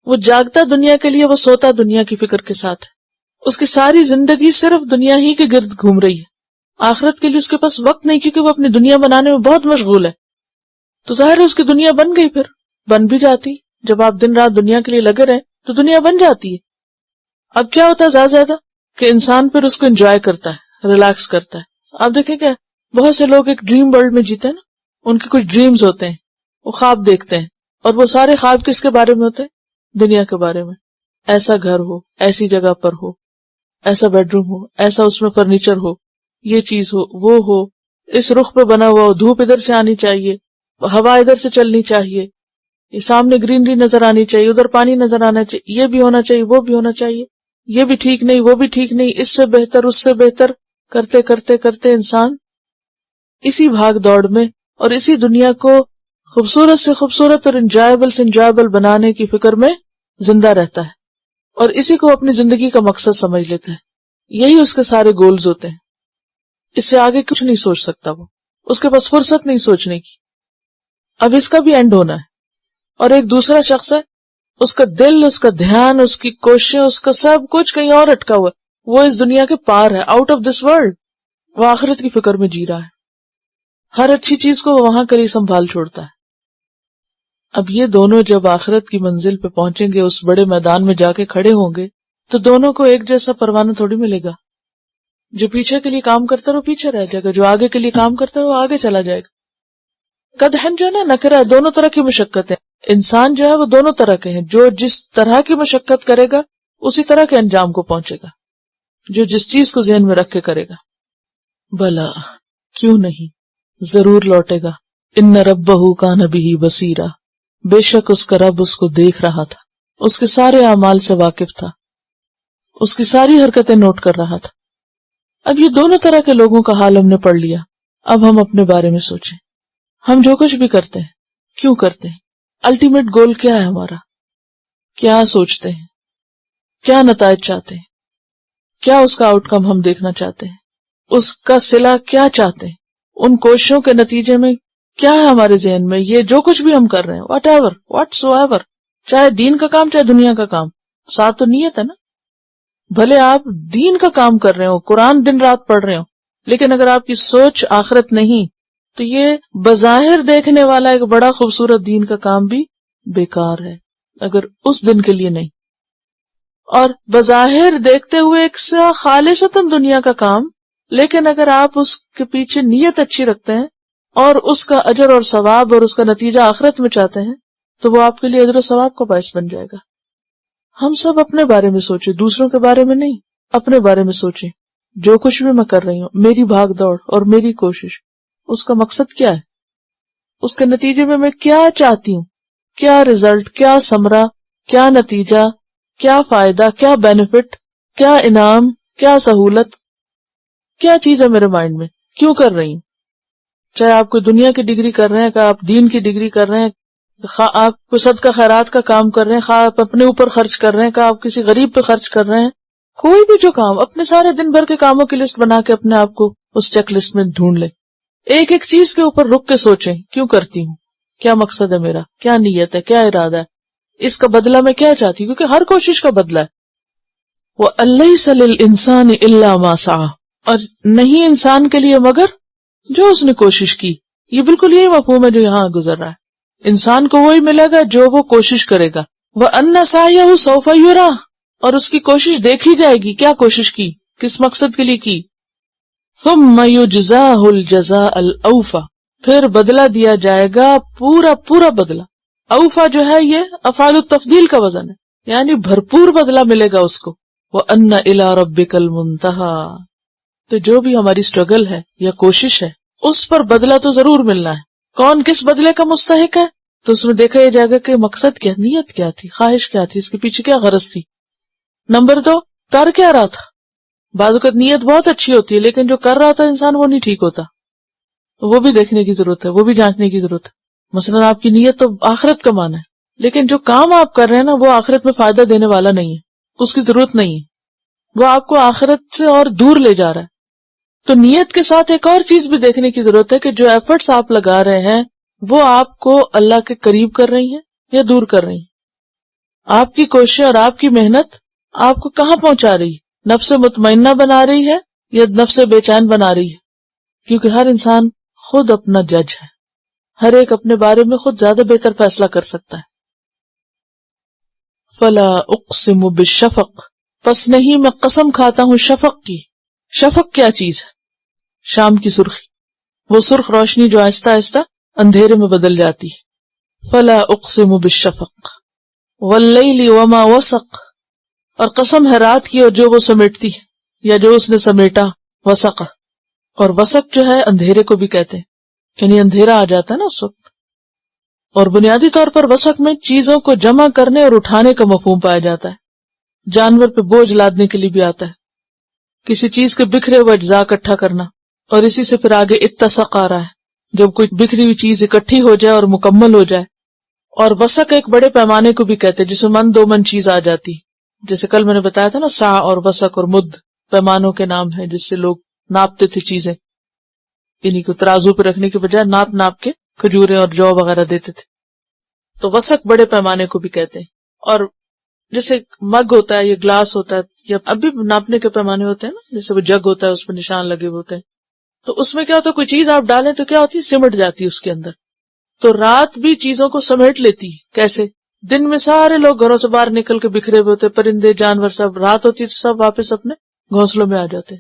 وہ جاگتا دنیا کے لیے، وہ سوتا دنیا کی فکر کے ساتھ ہے. اس کی ساری زندگی صرف دنیا ہی کے گرد گھوم رہی ہے. آخرت کے لیے اس کے پاس وقت نہیں، کیونکہ وہ اپنی دنیا بنانے میں بہت مشغول ہے. تو ظاہر ہے اس کی دنیا بن گئی، پھر بن بھی جاتی. جب آپ دن رات دنیا کے لیے لگے رہے تو دنیا بن جاتی ہے. اب کیا ہوتا ہے زیادہ کہ انسان پھر اس کو انجوائے کرتا ہے، ریلیکس کرتا ہے. آپ دیکھیں کہ بہت سے لوگ ایک ڈریم ورلڈ میں جیتے ہیں نا، ان کے کچھ ڈریمز ہوتے ہیں، وہ خواب دیکھتے ہیں، اور وہ سارے خواب کس کے بارے میں ہوتے ہیں؟ دنیا کے بارے میں. ایسا گھر ہو، ایسی جگہ پر ہو، ایسا بیڈ روم ہو، ایسا اس میں فرنیچر ہو، یہ چیز ہو، وہ ہو، اس رخ پہ بنا ہوا ہو، دھوپ ادھر سے آنی چاہیے، ہوا ادھر سے چلنی چاہیے، یہ سامنے گرینری نظر آنی چاہیے، ادھر پانی نظر آنا چاہیے، یہ بھی ہونا چاہیے، وہ بھی ہونا چاہیے، یہ بھی ٹھیک نہیں، وہ بھی ٹھیک نہیں، اس سے بہتر، اس سے بہتر، کرتے کرتے کرتے انسان اسی بھاگ دوڑ میں اور اسی دنیا کو خوبصورت سے خوبصورت اور انجوائبل سے انجوائبل بنانے کی فکر میں زندہ رہتا ہے، اور اسی کو اپنی زندگی کا مقصد سمجھ لیتا ہے. یہی اس کے سارے گولز ہوتے ہیں. اس سے آگے کچھ نہیں سوچ سکتا، وہ اس کے پاس فرصت نہیں سوچنے کی. اب اس کا بھی اینڈ ہونا ہے. اور ایک دوسرا شخص ہے، اس کا دل، اس کا دھیان، اس کی کوششیں، اس کا سب کچھ کہیں اور اٹکا ہوا ہے. وہ اس دنیا کے پار ہے، آؤٹ آف دس ورلڈ. وہ آخرت کی فکر میں جی رہا ہے. ہر اچھی چیز کو وہ وہاں کے لیے سنبھال چھوڑتا ہے. اب یہ دونوں جب آخرت کی منزل پہ پہنچیں گے، اس بڑے میدان میں جا کے کھڑے ہوں گے، تو دونوں کو ایک جیسا پروانہ تھوڑی ملے گا. جو پیچھے کے لیے کام کرتا ہے وہ پیچھے رہ جائے گا، جو آگے کے لیے کام کرتا ہے وہ آگے چلا جائے گا. قدحن جو ہے نا، نکرہ ہے، دونوں طرح کی مشقت ہے. انسان جو ہے وہ دونوں طرح کے ہیں. جو جس طرح کی مشقت کرے گا اسی طرح کے انجام کو پہنچے گا، جو جس چیز کو ذہن میں رکھ کے کرے گا. بلا، کیوں نہیں، ضرور لوٹے گا. ان ربہ کان بہ بصیرا، بے شک اس کا رب اس کو دیکھ رہا تھا، اس کے سارے اعمال سے واقف تھا، اس کی ساری حرکتیں نوٹ کر رہا تھا. اب یہ دونوں طرح کے لوگوں کا حال ہم نے پڑھ لیا. اب ہم اپنے بارے میں سوچیں. ہم جو کچھ بھی کرتے ہیں کیوں کرتے ہیں؟ الٹیمیٹ گول کیا ہے ہمارا؟ کیا سوچتے ہیں؟ کیا نتائج چاہتے ہیں؟ کیا اس کا آؤٹ کم ہم دیکھنا چاہتے ہیں؟ اس کا صلہ کیا چاہتے ہیں؟ ان کوششوں کے نتیجے میں کیا ہے ہمارے ذہن میں؟ یہ جو کچھ بھی ہم کر رہے ہیں، واٹ ایور، واٹس ایور، چاہے دین کا کام چاہے دنیا کا کام، ساتھ تو نیت ہے نا. بھلے آپ دین کا کام کر رہے ہو، قرآن دن رات پڑھ رہے ہو، لیکن اگر آپ کی سوچ آخرت نہیں تو یہ بظاہر دیکھنے والا ایک بڑا خوبصورت دین کا کام بھی بیکار ہے، اگر اس دن کے لیے نہیں. اور بظاہر دیکھتے ہوئے ایک خالصتاً دنیا کا کام، لیکن اگر آپ اس کے پیچھے نیت اچھی رکھتے ہیں اور اس کا اجر اور ثواب اور اس کا نتیجہ آخرت میں چاہتے ہیں تو وہ آپ کے لیے اجر و ثواب کا باعث بن جائے گا. ہم سب اپنے بارے میں سوچیں، دوسروں کے بارے میں نہیں، اپنے بارے میں سوچیں. جو کچھ بھی میں کر رہی ہوں، میری بھاگ دوڑ اور میری کوشش، اس کا مقصد کیا ہے؟ اس کے نتیجے میں کیا چاہتی ہوں؟ کیا رزلٹ، کیا ثمرہ، کیا نتیجہ، کیا فائدہ، کیا بینیفٹ، کیا انعام، کیا سہولت، کیا چیز ہے میرے مائنڈ میں؟ کیوں کر رہی ہوں؟ چاہے آپ کوئی دنیا کی ڈگری کر رہے ہیں، کہ آپ دین کی ڈگری کر رہے ہیں، خواہ آپ کو صدقہ خیرات کا کام کر رہے ہیں، خواہ آپ اپنے اوپر خرچ کر رہے ہیں، کہ آپ کسی غریب پہ خرچ کر رہے ہیں، کوئی بھی جو کام، اپنے سارے دن بھر کے کاموں کی لسٹ بنا کے اپنے آپ کو اس چیک لسٹ میں ڈھونڈ لیں. ایک ایک چیز کے اوپر رک کے سوچیں، کیوں کرتی ہوں، کیا مقصد ہے میرا، کیا نیت ہے، کیا ارادہ ہے، اس کا بدلہ میں کیا چاہتی ہوں، کیونکہ ہر کوشش کا بدلہ ہے. وَأَلَّيْسَ لِلْإِنسَانِ إِلَّا مَا سَعَى، اور نہیں انسان کے لیے مگر جو اس نے کوشش کی. یہ بالکل یہی مفہوم ہے جو یہاں گزر رہا ہے. انسان کو وہی ملے گا جو وہ کوشش کرے گا. وَأَنَّ سَعْيَهُ سَوْفَ يُرَى، اور اس کی کوشش دیکھی جائے گی، کیا کوشش کی، کس مقصد کے لیے کی. ثُمَّ يُجْزَاهُ الْجَزَاءَ الْأَوْفَى، پھر بدلہ دیا جائے گا پورا پورا بدلہ. اوفا جو ہے یہ افعال التفضیل کا وزن ہے، یعنی بھرپور بدلہ ملے گا اس کو. وَأَنَّ إِلَىٰ رَبِّكَ الْمُنْتَهَىٰ، تو جو بھی ہماری سٹرگل ہے یا کوشش ہے اس پر بدلہ تو ضرور ملنا ہے. کون کس بدلے کا مستحق ہے؟ تو اس میں دیکھا یہ جائے گا کہ مقصد کیا، نیت کیا تھی، خواہش کیا تھی، اس کے پیچھے کیا غرض تھی. نمبر 2، کر کیا رہا تھا. بعض اوقات نیت بہت اچھی ہوتی ہے لیکن جو کر رہا تھا انسان وہ نہیں ٹھیک ہوتا، وہ بھی دیکھنے کی ضرورت ہے، وہ بھی جانچنے کی ضرورت ہے. مثلا آپ کی نیت تو آخرت کمانا ہے، لیکن جو کام آپ کر رہے ہیں نا وہ آخرت میں فائدہ دینے والا نہیں ہے، اس کی ضرورت نہیں ہے، وہ آپ کو آخرت سے اور دور لے جا رہا ہے. تو نیت کے ساتھ ایک اور چیز بھی دیکھنے کی ضرورت ہے کہ جو ایفرٹس آپ لگا رہے ہیں وہ آپ کو اللہ کے قریب کر رہی ہیں یا دور کر رہی ہیں. آپ کی کوشش اور آپ کی محنت آپ کو کہاں پہنچا رہی ہے؟ نفس مطمئنہ بنا رہی ہے یا نفس بے چین بنا رہی ہے؟ کیونکہ ہر انسان خود اپنا جج ہے، ہر ایک اپنے بارے میں خود زیادہ بہتر فیصلہ کر سکتا ہے. فلا اقسم بالشفق، پس نہیں میں قسم کھاتا ہوں شفق کی. شفق کیا چیز ہے؟ شام کی سرخی، وہ سرخ روشنی جو آہستہ آہستہ اندھیرے میں بدل جاتی ہے. فلا اقسم بالشفق واللیل وما وسق، اور قسم ہے رات کی اور جو وہ سمیٹتی ہے یا جو اس نے سمیٹا. وسق، اور وسق جو ہے اندھیرے کو بھی کہتے ہیں، یعنی اندھیرا آ جاتا ہے نا اس وقت. اور بنیادی طور پر وسق میں چیزوں کو جمع کرنے اور اٹھانے کا مفہوم پایا جاتا ہے. جانور پہ بوجھ لادنے کے لیے بھی آتا ہے، کسی چیز کے بکھرے ہوئے اجزاء اکٹھا کرنا. اور اسی سے پھر آگے اتسق آ رہا ہے، جب کوئی بکھری ہوئی چیز اکٹھی ہو جائے اور مکمل ہو جائے. اور وسق ایک بڑے پیمانے کو بھی کہتے ہیں جس میں 1 2 من چیز آ جاتی، جیسے کل میں نے بتایا تھا نا سا اور وسق اور مد پیمانوں کے نام ہیں جس سے لوگ ناپتے تھے چیزیں، انہیں کو ترازو پہ رکھنے کے بجائے ناپ ناپ کے کھجوریں اور جو وغیرہ دیتے تھے. تو وسق بڑے پیمانے کو بھی کہتے ہیں. اور جیسے مگ ہوتا ہے یا گلاس ہوتا ہے یا اب بھی ناپنے کے پیمانے ہوتے ہیں نا، جیسے وہ جگ ہوتا ہے اس پہ نشان لگے ہوتے ہیں، تو اس میں کیا ہوتا ہے کوئی چیز آپ ڈالیں تو کیا ہوتی ہے، سمٹ جاتی ہے اس کے اندر. تو رات بھی چیزوں کو سمیٹ لیتی ہے. کیسے؟ دن میں سارے لوگ گھروں سے باہر نکل کے بکھرے ہوئے ہوتے، پرندے جانور سب، رات ہوتی تو سب واپس اپنے گھونسلوں میں آ جاتے.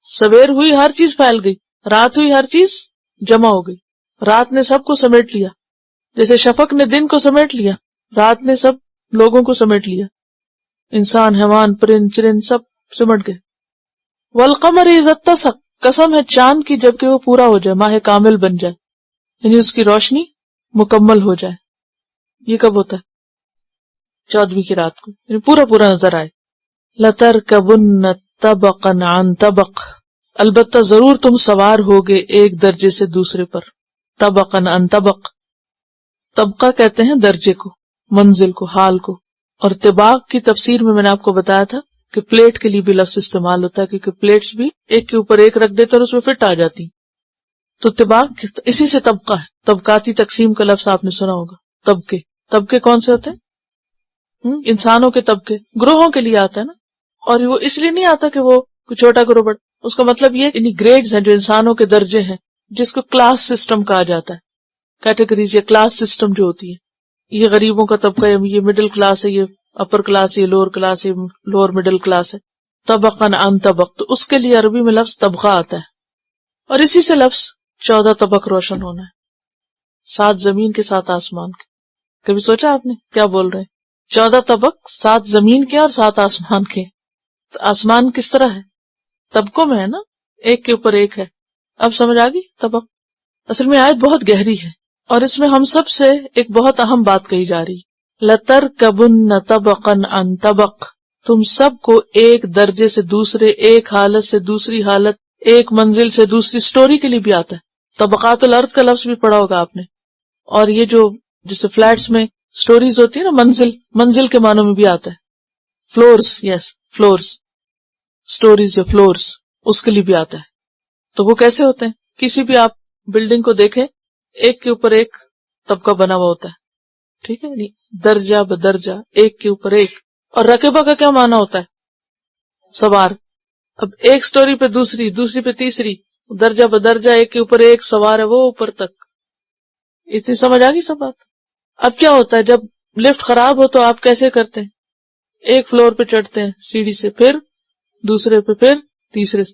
سویر ہوئی ہر چیز پھیل گئی، رات ہوئی ہر چیز جمع ہو گئی. رات نے سب کو سمیٹ لیا، جیسے شفق نے دن کو سمیٹ لیا، رات نے سب لوگوں کو سمیٹ لیا. انسان، حیوان، پرند چرند سب سمٹ گئے. والقمر اذا اتسق، قسم ہے چاند کی جبکہ وہ پورا ہو جائے، ماہ کامل بن جائے، یعنی اس کی روشنی مکمل ہو جائے. یہ کب ہوتا ہے؟ 14ویں کی رات کو، یعنی پورا پورا نظر آئے. لَتَرْكَبُنَّ طَبَقًا عَنْ طَبَقٍ، البتہ ضرور تم سوار ہوگے ایک درجے سے دوسرے پر. طبقاً عن طبق، طبقہ کہتے ہیں درجے کو، منزل کو، حال کو. اور طباق کی تفسیر میں نے آپ کو بتایا تھا کہ پلیٹ کے لیے بھی لفظ استعمال ہوتا ہے، کیونکہ پلیٹس بھی ایک کے اوپر ایک رکھ دیتے اور اس میں فٹ آ جاتی. تو طباق اسی سے طبقہ ہے. طبقاتی تقسیم کا لفظ آپ نے سنا ہوگا. طبقے، طبقے کون سے ہوتے ہیں؟ انسانوں کے طبقے گروہوں کے لیے آتا ہے نا. اور وہ اس لیے نہیں آتا کہ وہ کوئی چھوٹا گروہ بڑا، اس کا مطلب یہ یعنی گریڈز ہیں جو انسانوں کے درجے ہیں، جس کو کلاس سسٹم کہا جاتا ہے. کیٹیگریز یا کلاس سسٹم جو ہوتی ہے، یہ غریبوں کا طبقہ ہے، یہ مڈل کلاس ہے، یہ اپر کلاس ہے، یہ لوور کلاس ہے، لوور مڈل کلاس ہے. طبقاً عن طبق، تو اس کے لیے عربی میں لفظ طبقہ آتا ہے. اور اسی سے لفظ 14 طبق روشن ہونا ہے، 7 زمین کے 7 آسمان کے. کبھی سوچا آپ نے کیا بول رہے ہیں؟ 14 طبق، 7 زمین کے اور 7 آسمان کے. تو آسمان کس طرح ہے؟ طبقوں میں ہے نا، ایک کے اوپر ایک ہے. اب سمجھ آ گئی طبق. اصل میں آیت بہت گہری ہے اور اس میں ہم سب سے ایک بہت اہم بات کہی جا رہی. لَتَرْكَبُنَّ طَبَقًا عَنْ طَبَقٍ، تم سب کو ایک درجے سے دوسرے، ایک حالت سے دوسری حالت، ایک منزل سے دوسری. سٹوری کے لیے بھی آتا ہے. طبقات الارض کا لفظ بھی پڑھا ہوگا آپ نے. اور یہ جو جیسے فلیٹس میں سٹوریز ہوتی ہے نا، منزل کے معنوں میں بھی آتا ہے. فلورز، یس فلورز، سٹوریز یا فلورز، اس کے لیے بھی آتا ہے. تو وہ کیسے ہوتے ہیں؟ کسی بھی آپ بلڈنگ کو دیکھیں، ایک کے اوپر ایک طبقہ بنا ہوا ہوتا ہے. ٹھیک ہے، درجہ بدرجہ، ایک کے اوپر ایک. اور رقبہ کا کیا معنی ہوتا ہے؟ سوار. اب ایک سٹوری پہ دوسری، دوسری پہ تیسری، درجہ بدرجہ، ایک کے اوپر ایک سوار ہے وہ اوپر تک. اتنی سمجھ آ گئی سب بات؟ اب کیا ہوتا ہے جب لفٹ خراب ہو تو آپ کیسے کرتے ہیں؟ ایک فلور پہ چڑھتے ہیں سیڑھی سے، پھر دوسرے پہ، پھر تیسرے سے.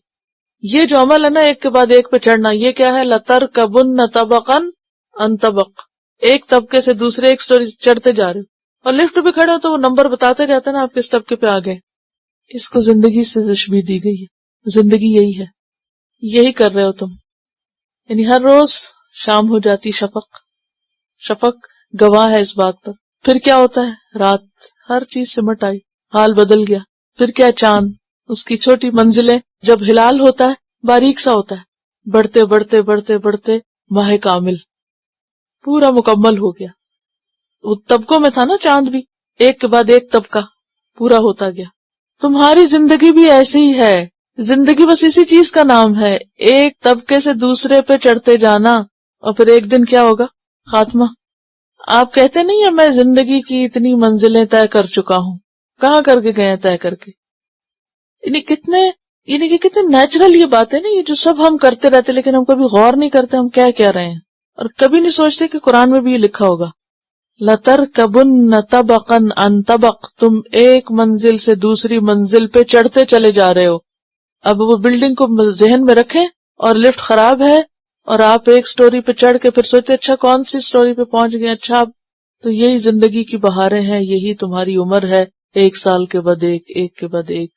یہ جو عمل ہے نا ایک کے بعد ایک پہ چڑھنا، یہ کیا ہے؟ لَتَرْكَبُنَّ طَبَقًا عَنْ طَبَقٍ. ایک طبقے سے دوسرے ایک سٹوری چڑھتے جا رہے ہو. اور لفٹ پہ کھڑے ہو تو وہ نمبر بتاتے جاتا ہے نا آپ کس طبقے پہ آ گئے. اس کو زندگی سے تشبیہ دی گئی ہے. زندگی یہی ہے، یہی کر رہے ہو تم. یعنی ہر روز شام ہو جاتی، شفق گواہ ہے اس بات پر. پھر کیا ہوتا ہے؟ رات، ہر چیز سمٹ آئی، حال بدل گیا. پھر کیا؟ چاند، اس کی چھوٹی منزلیں. جب ہلال ہوتا ہے باریک سا ہوتا ہے، بڑھتے بڑھتے بڑھتے بڑھتے ماہ کامل پورا مکمل ہو گیا. وہ طبقوں میں تھا نا چاند بھی، ایک کے بعد ایک طبقہ پورا ہوتا گیا. تمہاری زندگی بھی ایسی ہی ہے. زندگی بس اسی چیز کا نام ہے، ایک طبقے سے دوسرے پہ چڑھتے جانا، اور پھر ایک دن کیا ہوگا؟ خاتمہ. آپ کہتے نہیں ہیں میں زندگی کی اتنی منزلیں طے کر چکا ہوں. کہاں کر کے گئے ہیں طے کر کے؟ یعنی کتنے نیچرل یہ باتیں نا، یہ جو سب ہم کرتے رہتے لیکن ہم کبھی غور نہیں کرتے ہم کیا کہہ رہے ہیں، اور کبھی نہیں سوچتے کہ قرآن میں بھی یہ لکھا ہوگا. لَتَرْكَبُنَّ طَبَقًا عَنْ طَبَقٍ، تم ایک منزل سے دوسری منزل پہ چڑھتے چلے جا رہے ہو. اب وہ بلڈنگ کو ذہن میں رکھیں اور لفٹ خراب ہے اور آپ ایک سٹوری پہ چڑھ کے پھر سوچتے اچھا کون سی سٹوری پہ پہنچ گئے. اچھا تو یہی زندگی کی بہاریں ہیں، یہی تمہاری عمر ہے. ایک سال کے بعد ایک، ایک کے بعد ایک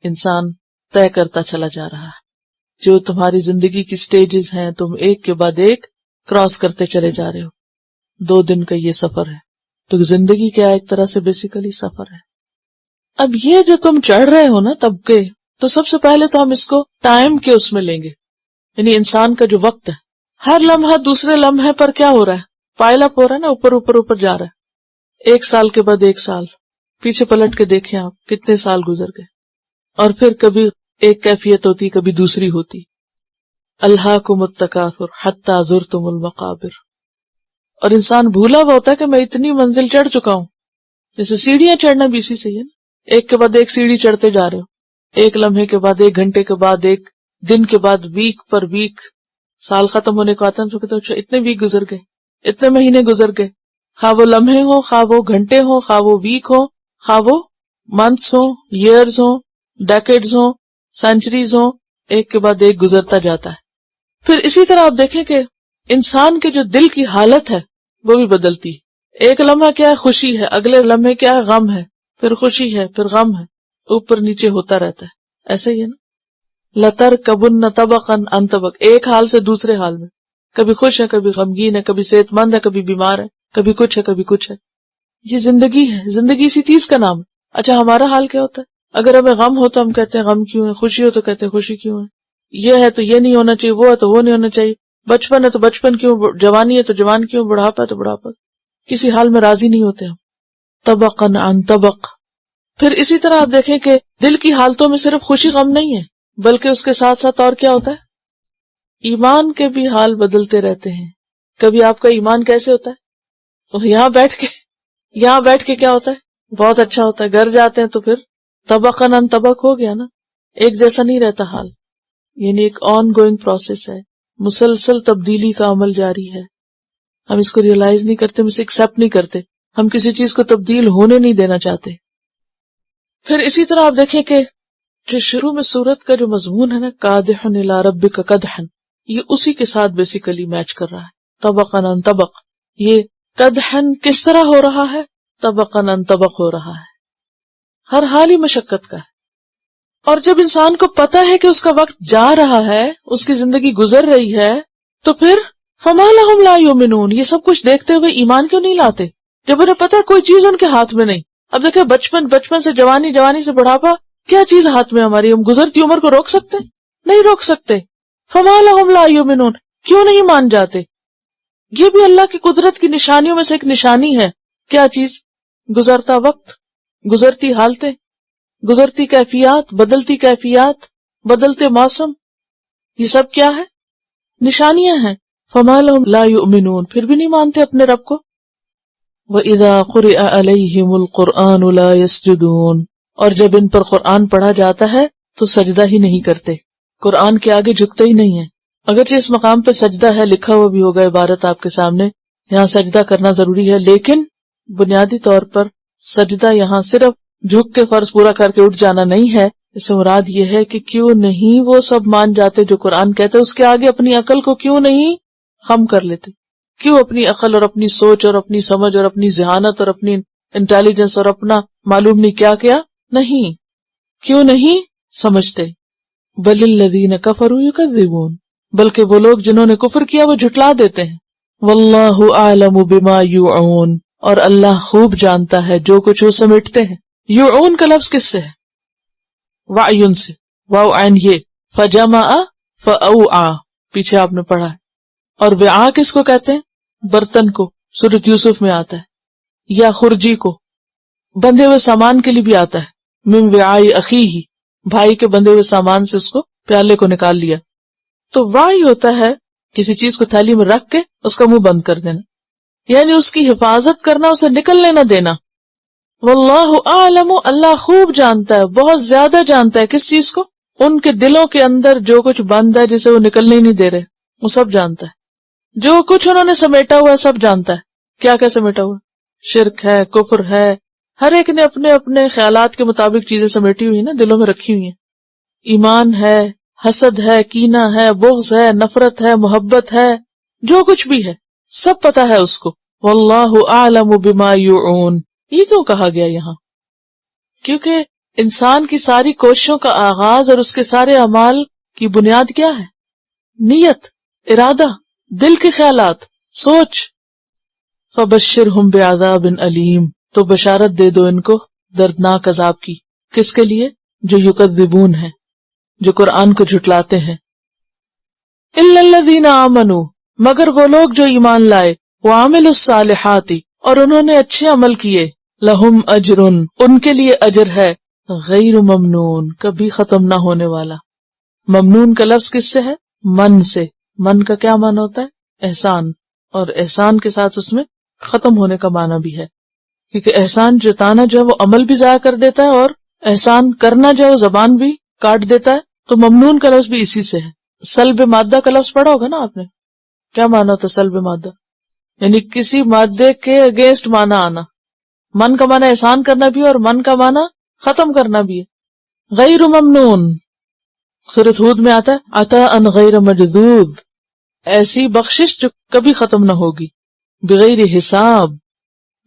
انسان طے کرتا چلا جا رہا ہے. جو تمہاری زندگی کی سٹیجز ہیں تم ایک کے بعد ایک کراس کرتے چلے جا رہے ہو. 2 دن کا یہ سفر ہے. تو زندگی کیا ایک طرح سے بیسیکلی سفر ہے. اب یہ جو تم چڑھ رہے ہو نا طبقے، تو سب سے پہلے تو ہم اس کو ٹائم کے اس میں لیں گے. یعنی انسان کا جو وقت ہے، ہر لمحہ دوسرے لمحے پر کیا ہو رہا ہے؟ پائل اپ ہو رہا ہے نا، اوپر اوپر اوپر جا رہا ہے. 1 سال کے بعد 1 سال پیچھے پلٹ کے دیکھیں آپ کتنے سال گزر گئے. اور پھر کبھی ایک کیفیت ہوتی، کبھی دوسری ہوتی. الہاکم التکاثر حتی زرتم المقابر. اور انسان بھولا ہوا ہوتا ہے کہ میں اتنی منزل چڑھ چکا ہوں. جیسے سیڑھیاں چڑھنا بھی اسی سے ہی ہے نا، ایک کے بعد ایک سیڑھی چڑھتے جا رہے ہو. ایک لمحے کے بعد، 1 گھنٹے کے بعد، 1 دن کے بعد، ویک پر ویک. سال ختم ہونے کو آتا ہے تو کہتے ہیں اتنے ویک گزر گئے، اتنے مہینے گزر گئے. خواہ وہ لمحے ہوں، خواہ وہ گھنٹے ہوں، خواہ وہ ویک ہوں، خواہ وہ منتھس ہوں، ایئرز ہوں، ڈیکیڈز ہوں، سینچریز ہوں، ایک کے بعد ایک گزرتا جاتا ہے. پھر اسی طرح آپ دیکھیں کہ انسان کے جو دل کی حالت ہے وہ بھی بدلتی. ایک لمحہ کیا ہے؟ خوشی ہے، اگلے لمحے کیا ہے؟ غم ہے، پھر خوشی ہے، پھر غم ہے، اوپر نیچے ہوتا رہتا ہے. ایسے ہی ہے نا. لَتَرْكَبُنَّ طَبَقًا عَنْ طَبَقٍ، ایک حال سے دوسرے حال میں، کبھی خوش ہے، کبھی غمگین ہے، کبھی صحت مند ہے، کبھی بیمار ہے، کبھی کچھ ہے، کبھی کچھ ہے. یہ زندگی ہے، زندگی اسی چیز کا نام ہے. اچھا ہمارا حال کیا ہوتا ہے؟ اگر ہمیں غم ہو تو ہم کہتے ہیں غم کیوں ہے، خوشی ہو تو کہتے ہیں خوشی کیوں ہے، یہ ہے تو یہ نہیں ہونا چاہیے، وہ ہے تو وہ نہیں ہونا چاہیے، بچپن ہے تو بچپن کیوں، جوانی ہے تو جوان کیوں، بڑھاپا ہے تو بڑھاپا. کسی حال میں راضی نہیں ہوتے ہم. طبقاً عن طبق. پھر اسی طرح آپ دیکھیں کہ دل کی حالتوں میں صرف خوشی غم نہیں ہے، بلکہ اس کے ساتھ ساتھ اور کیا ہوتا ہے؟ ایمان کے بھی حال بدلتے رہتے ہیں. کبھی آپ کا ایمان کیسے ہوتا ہے؟ یہاں بیٹھ کے کیا ہوتا ہے؟ بہت اچھا ہوتا ہے. گھر جاتے ہیں تو پھر طبقاً عن طبق ہو گیا نا. ایک جیسا نہیں رہتا حال. یعنی ایک آن گوئنگ پروسیس ہے، مسلسل تبدیلی کا عمل جاری ہے. ہم اس کو ریئلائز نہیں کرتے، ہم اسے ایکسپٹ نہیں کرتے، ہم کسی چیز کو تبدیل ہونے نہیں دینا چاہتے. پھر اسی طرح آپ دیکھیں کہ جو شروع میں سورت کا جو مضمون ہے نا، قادح الی ربک قدحا، یہ اسی کے ساتھ بیسیکلی میچ کر رہا ہے. طبقاً عن طبق، یہ قدحن کس طرح ہو رہا ہے، طبقاً عن طبق ہو رہا ہے، ہر حال ہی مشقت کا ہے. اور جب انسان کو پتا ہے کہ اس کا وقت جا رہا ہے، اس کی زندگی گزر رہی ہے، تو پھر فما لہم لا یؤمنون، یہ سب کچھ دیکھتے ہوئے ایمان کیوں نہیں لاتے جب انہیں پتا ہے کوئی چیز ان کے ہاتھ میں نہیں. اب دیکھیں بچپن سے جوانی، جوانی سے بڑھاپا، کیا چیز ہاتھ میں ہماری؟ ہم گزرتی عمر کو روک سکتے؟ نہیں روک سکتے. فما لہم لا یؤمنون، کیوں نہیں مان جاتے؟ یہ بھی اللہ کی قدرت کی نشانیوں میں سے ایک نشانی ہے. کیا چیز؟ گزرتا وقت، گزرتی حالتیں، گزرتی کیفیات، بدلتے موسم، یہ سب کیا ہے؟ نشانیاں ہیں. فما لہم لا یؤمنون، پھر بھی نہیں مانتے اپنے رب کو. وَإِذَا قُرِئَ عَلَيْهِمُ الْقُرْآنُ لَا يَسْجُدُونَ، اور جب ان پر قرآن پڑھا جاتا ہے تو سجدہ ہی نہیں کرتے، قرآن کے آگے جھکتے ہی نہیں ہیں. اگرچہ اس مقام پہ سجدہ ہے، لکھا ہوا بھی ہوگا عبارت آپ کے سامنے، یہاں سجدہ کرنا ضروری ہے، لیکن بنیادی طور پر سجدہ یہاں صرف جھک کے فرض پورا کر کے اٹھ جانا نہیں ہے. اس سے مراد یہ ہے کہ کیوں نہیں وہ سب مان جاتے جو قرآن کہتے، اس کے آگے اپنی عقل کو کیوں نہیں خم کر لیتے؟ کیوں اپنی عقل اور اپنی سوچ اور اپنی سمجھ اور اپنی ذہانت اور اپنی انٹیلیجنس اور اپنا معلوم نہیں کیا کیا نہیں، کیوں نہیں سمجھتے؟ بل الذین کفروا یکذبون، بلکہ وہ لوگ جنہوں نے کفر کیا وہ جھٹلا دیتے ہیں. واللہ اعلم بما یوعون، اور اللہ خوب جانتا ہے جو کچھ وہ سمیٹتے ہیں. یوعون کا لفظ کس سے ہے؟ وعیون سے، واو عین یہ، فجمع فاوعى پیچھے آپ نے پڑھا ہے. اور وعاء کس کو کہتے ہیں؟ برتن کو، سورۃ یوسف میں آتا ہے. یا خرجی کو، بندھے ہوئے سامان کے لیے بھی آتا ہے. من وعاء اخیہ، بھائی کے بندھے ہوئے سامان سے اس کو، پیالے کو نکال لیا. تو وعی ہوتا ہے کسی چیز کو تھیلی میں رکھ کے اس کا منہ بند کر دینا، یعنی اس کی حفاظت کرنا، اسے نکلنے نہ دینا. واللہ اعلم، اللہ خوب جانتا ہے، بہت زیادہ جانتا ہے. کس چیز کو؟ ان کے دلوں کے اندر جو کچھ بند ہے جسے وہ نکلنے ہی نہیں دے رہے، وہ سب جانتا ہے. جو کچھ انہوں نے سمیٹا ہوا ہے سب جانتا ہے. کیا کیا سمیٹا ہوا؟ شرک ہے، کفر ہے، ہر ایک نے اپنے اپنے خیالات کے مطابق چیزیں سمیٹی ہوئی نا، دلوں میں رکھی ہوئی ہیں. ایمان ہے، حسد ہے، کینہ ہے، بغض ہے، نفرت ہے، محبت ہے، جو کچھ بھی ہے سب پتا ہے اس کو. واللہ اعلم بما یوعون، یہ کیوں کہا گیا یہاں؟ کیونکہ انسان کی ساری کوششوں کا آغاز اور اس کے سارے اعمال کی بنیاد کیا ہے؟ نیت، ارادہ، دل کے خیالات، سوچ. فبشرہم بعذاب علیم، تو بشارت دے دو ان کو دردناک عذاب کی. کس کے لیے؟ جو یکذبون ہے، جو قرآن کو جھٹلاتے ہیں. الا الذین آمنوا، مگر وہ لوگ جو ایمان لائے، وعملوا الصالحات، اور انہوں نے اچھے عمل کیے. لہم اجر، ان کے لیے اجر ہے، غیر ممنون، کبھی ختم نہ ہونے والا. ممنون کا لفظ کس سے ہے؟ من سے. من کا کیا معنی ہوتا ہے؟ احسان، اور احسان کے ساتھ اس میں ختم ہونے کا معنی بھی ہے، کیونکہ احسان جتانا جو ہے وہ عمل بھی ضائع کر دیتا ہے، اور احسان کرنا جو ہے وہ زبان بھی کاٹ دیتا ہے. تو ممنون کا لفظ بھی اسی سے ہے. سلب مادہ کا لفظ پڑھا ہوگا نا آپ نے، کیا معنی ہوتا ہے سلب مادہ؟ یعنی کسی مادے کے اگینسٹ معنی آنا. من کا معنی احسان کرنا بھی ہے اور من کا معنی ختم کرنا بھی ہے. غیر ممنون، سورۃ ہود میں آتا ہے عطاء غیر مجذوذ، ایسی بخشش جو کبھی ختم نہ ہوگی. بغیر حساب،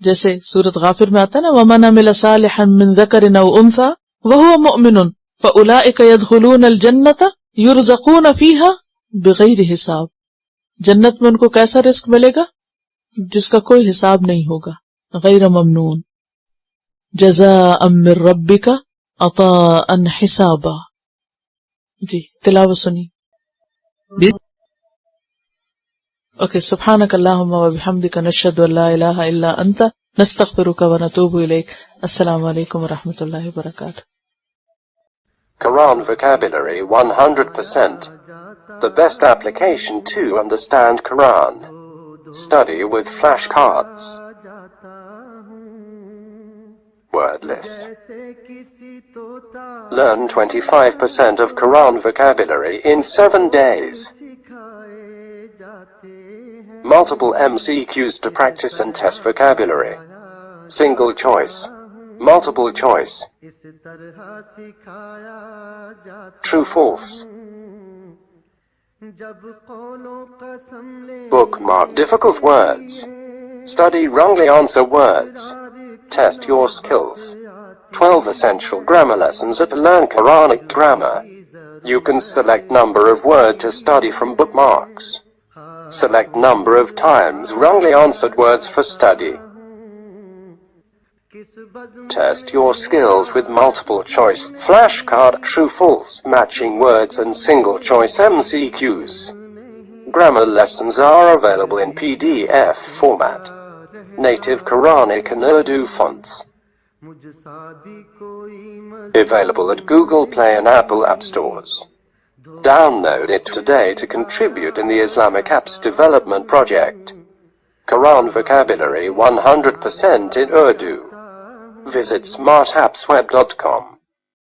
جیسے سورۃ غافر میں آتا ہے نا ومن عمل صالحا من ذکر او انثى وهو مؤمن فاولئک يدخلون الجنة یرزقون فیہا بغیر حساب. جنت میں ان کو کیسا رزق ملے گا؟ جس کا کوئی حساب نہیں ہوگا. غیر ممنون، جزاء من ربک عطاء حسابا. جی تلاوت سنی. اوکے. سبحانک اللہم وبحمدک نشہد ان لا الہ الا انت نستغفرک ونتوب الیک. السلام علیکم ورحمۃ اللہ وبرکاتہ. Quran vocabulary 100%. The best application to understand Quran. Study with flashcards. Word list. Learn 25% of Quran vocabulary in 7 days. Multiple MCQs to practice and test vocabulary. Single choice. Multiple choice. True, false. Bookmark difficult words. Study wrongly answer words. Test your skills. 12 essential grammar lessons at Learn Quranic Grammar. You can select number of word to study from bookmarks. Select number of times wrongly answered words for study. Test your skills with multiple choice, flashcard, true-false, matching words and single choice MCQs. Grammar lessons are available in PDF format, native Quranic and Urdu fonts. Available at Google Play and Apple App Stores. Download it today to contribute in the Islamic Apps Development Project. Quran Vocabulary 100% in Urdu. Visit smartappsweb.com.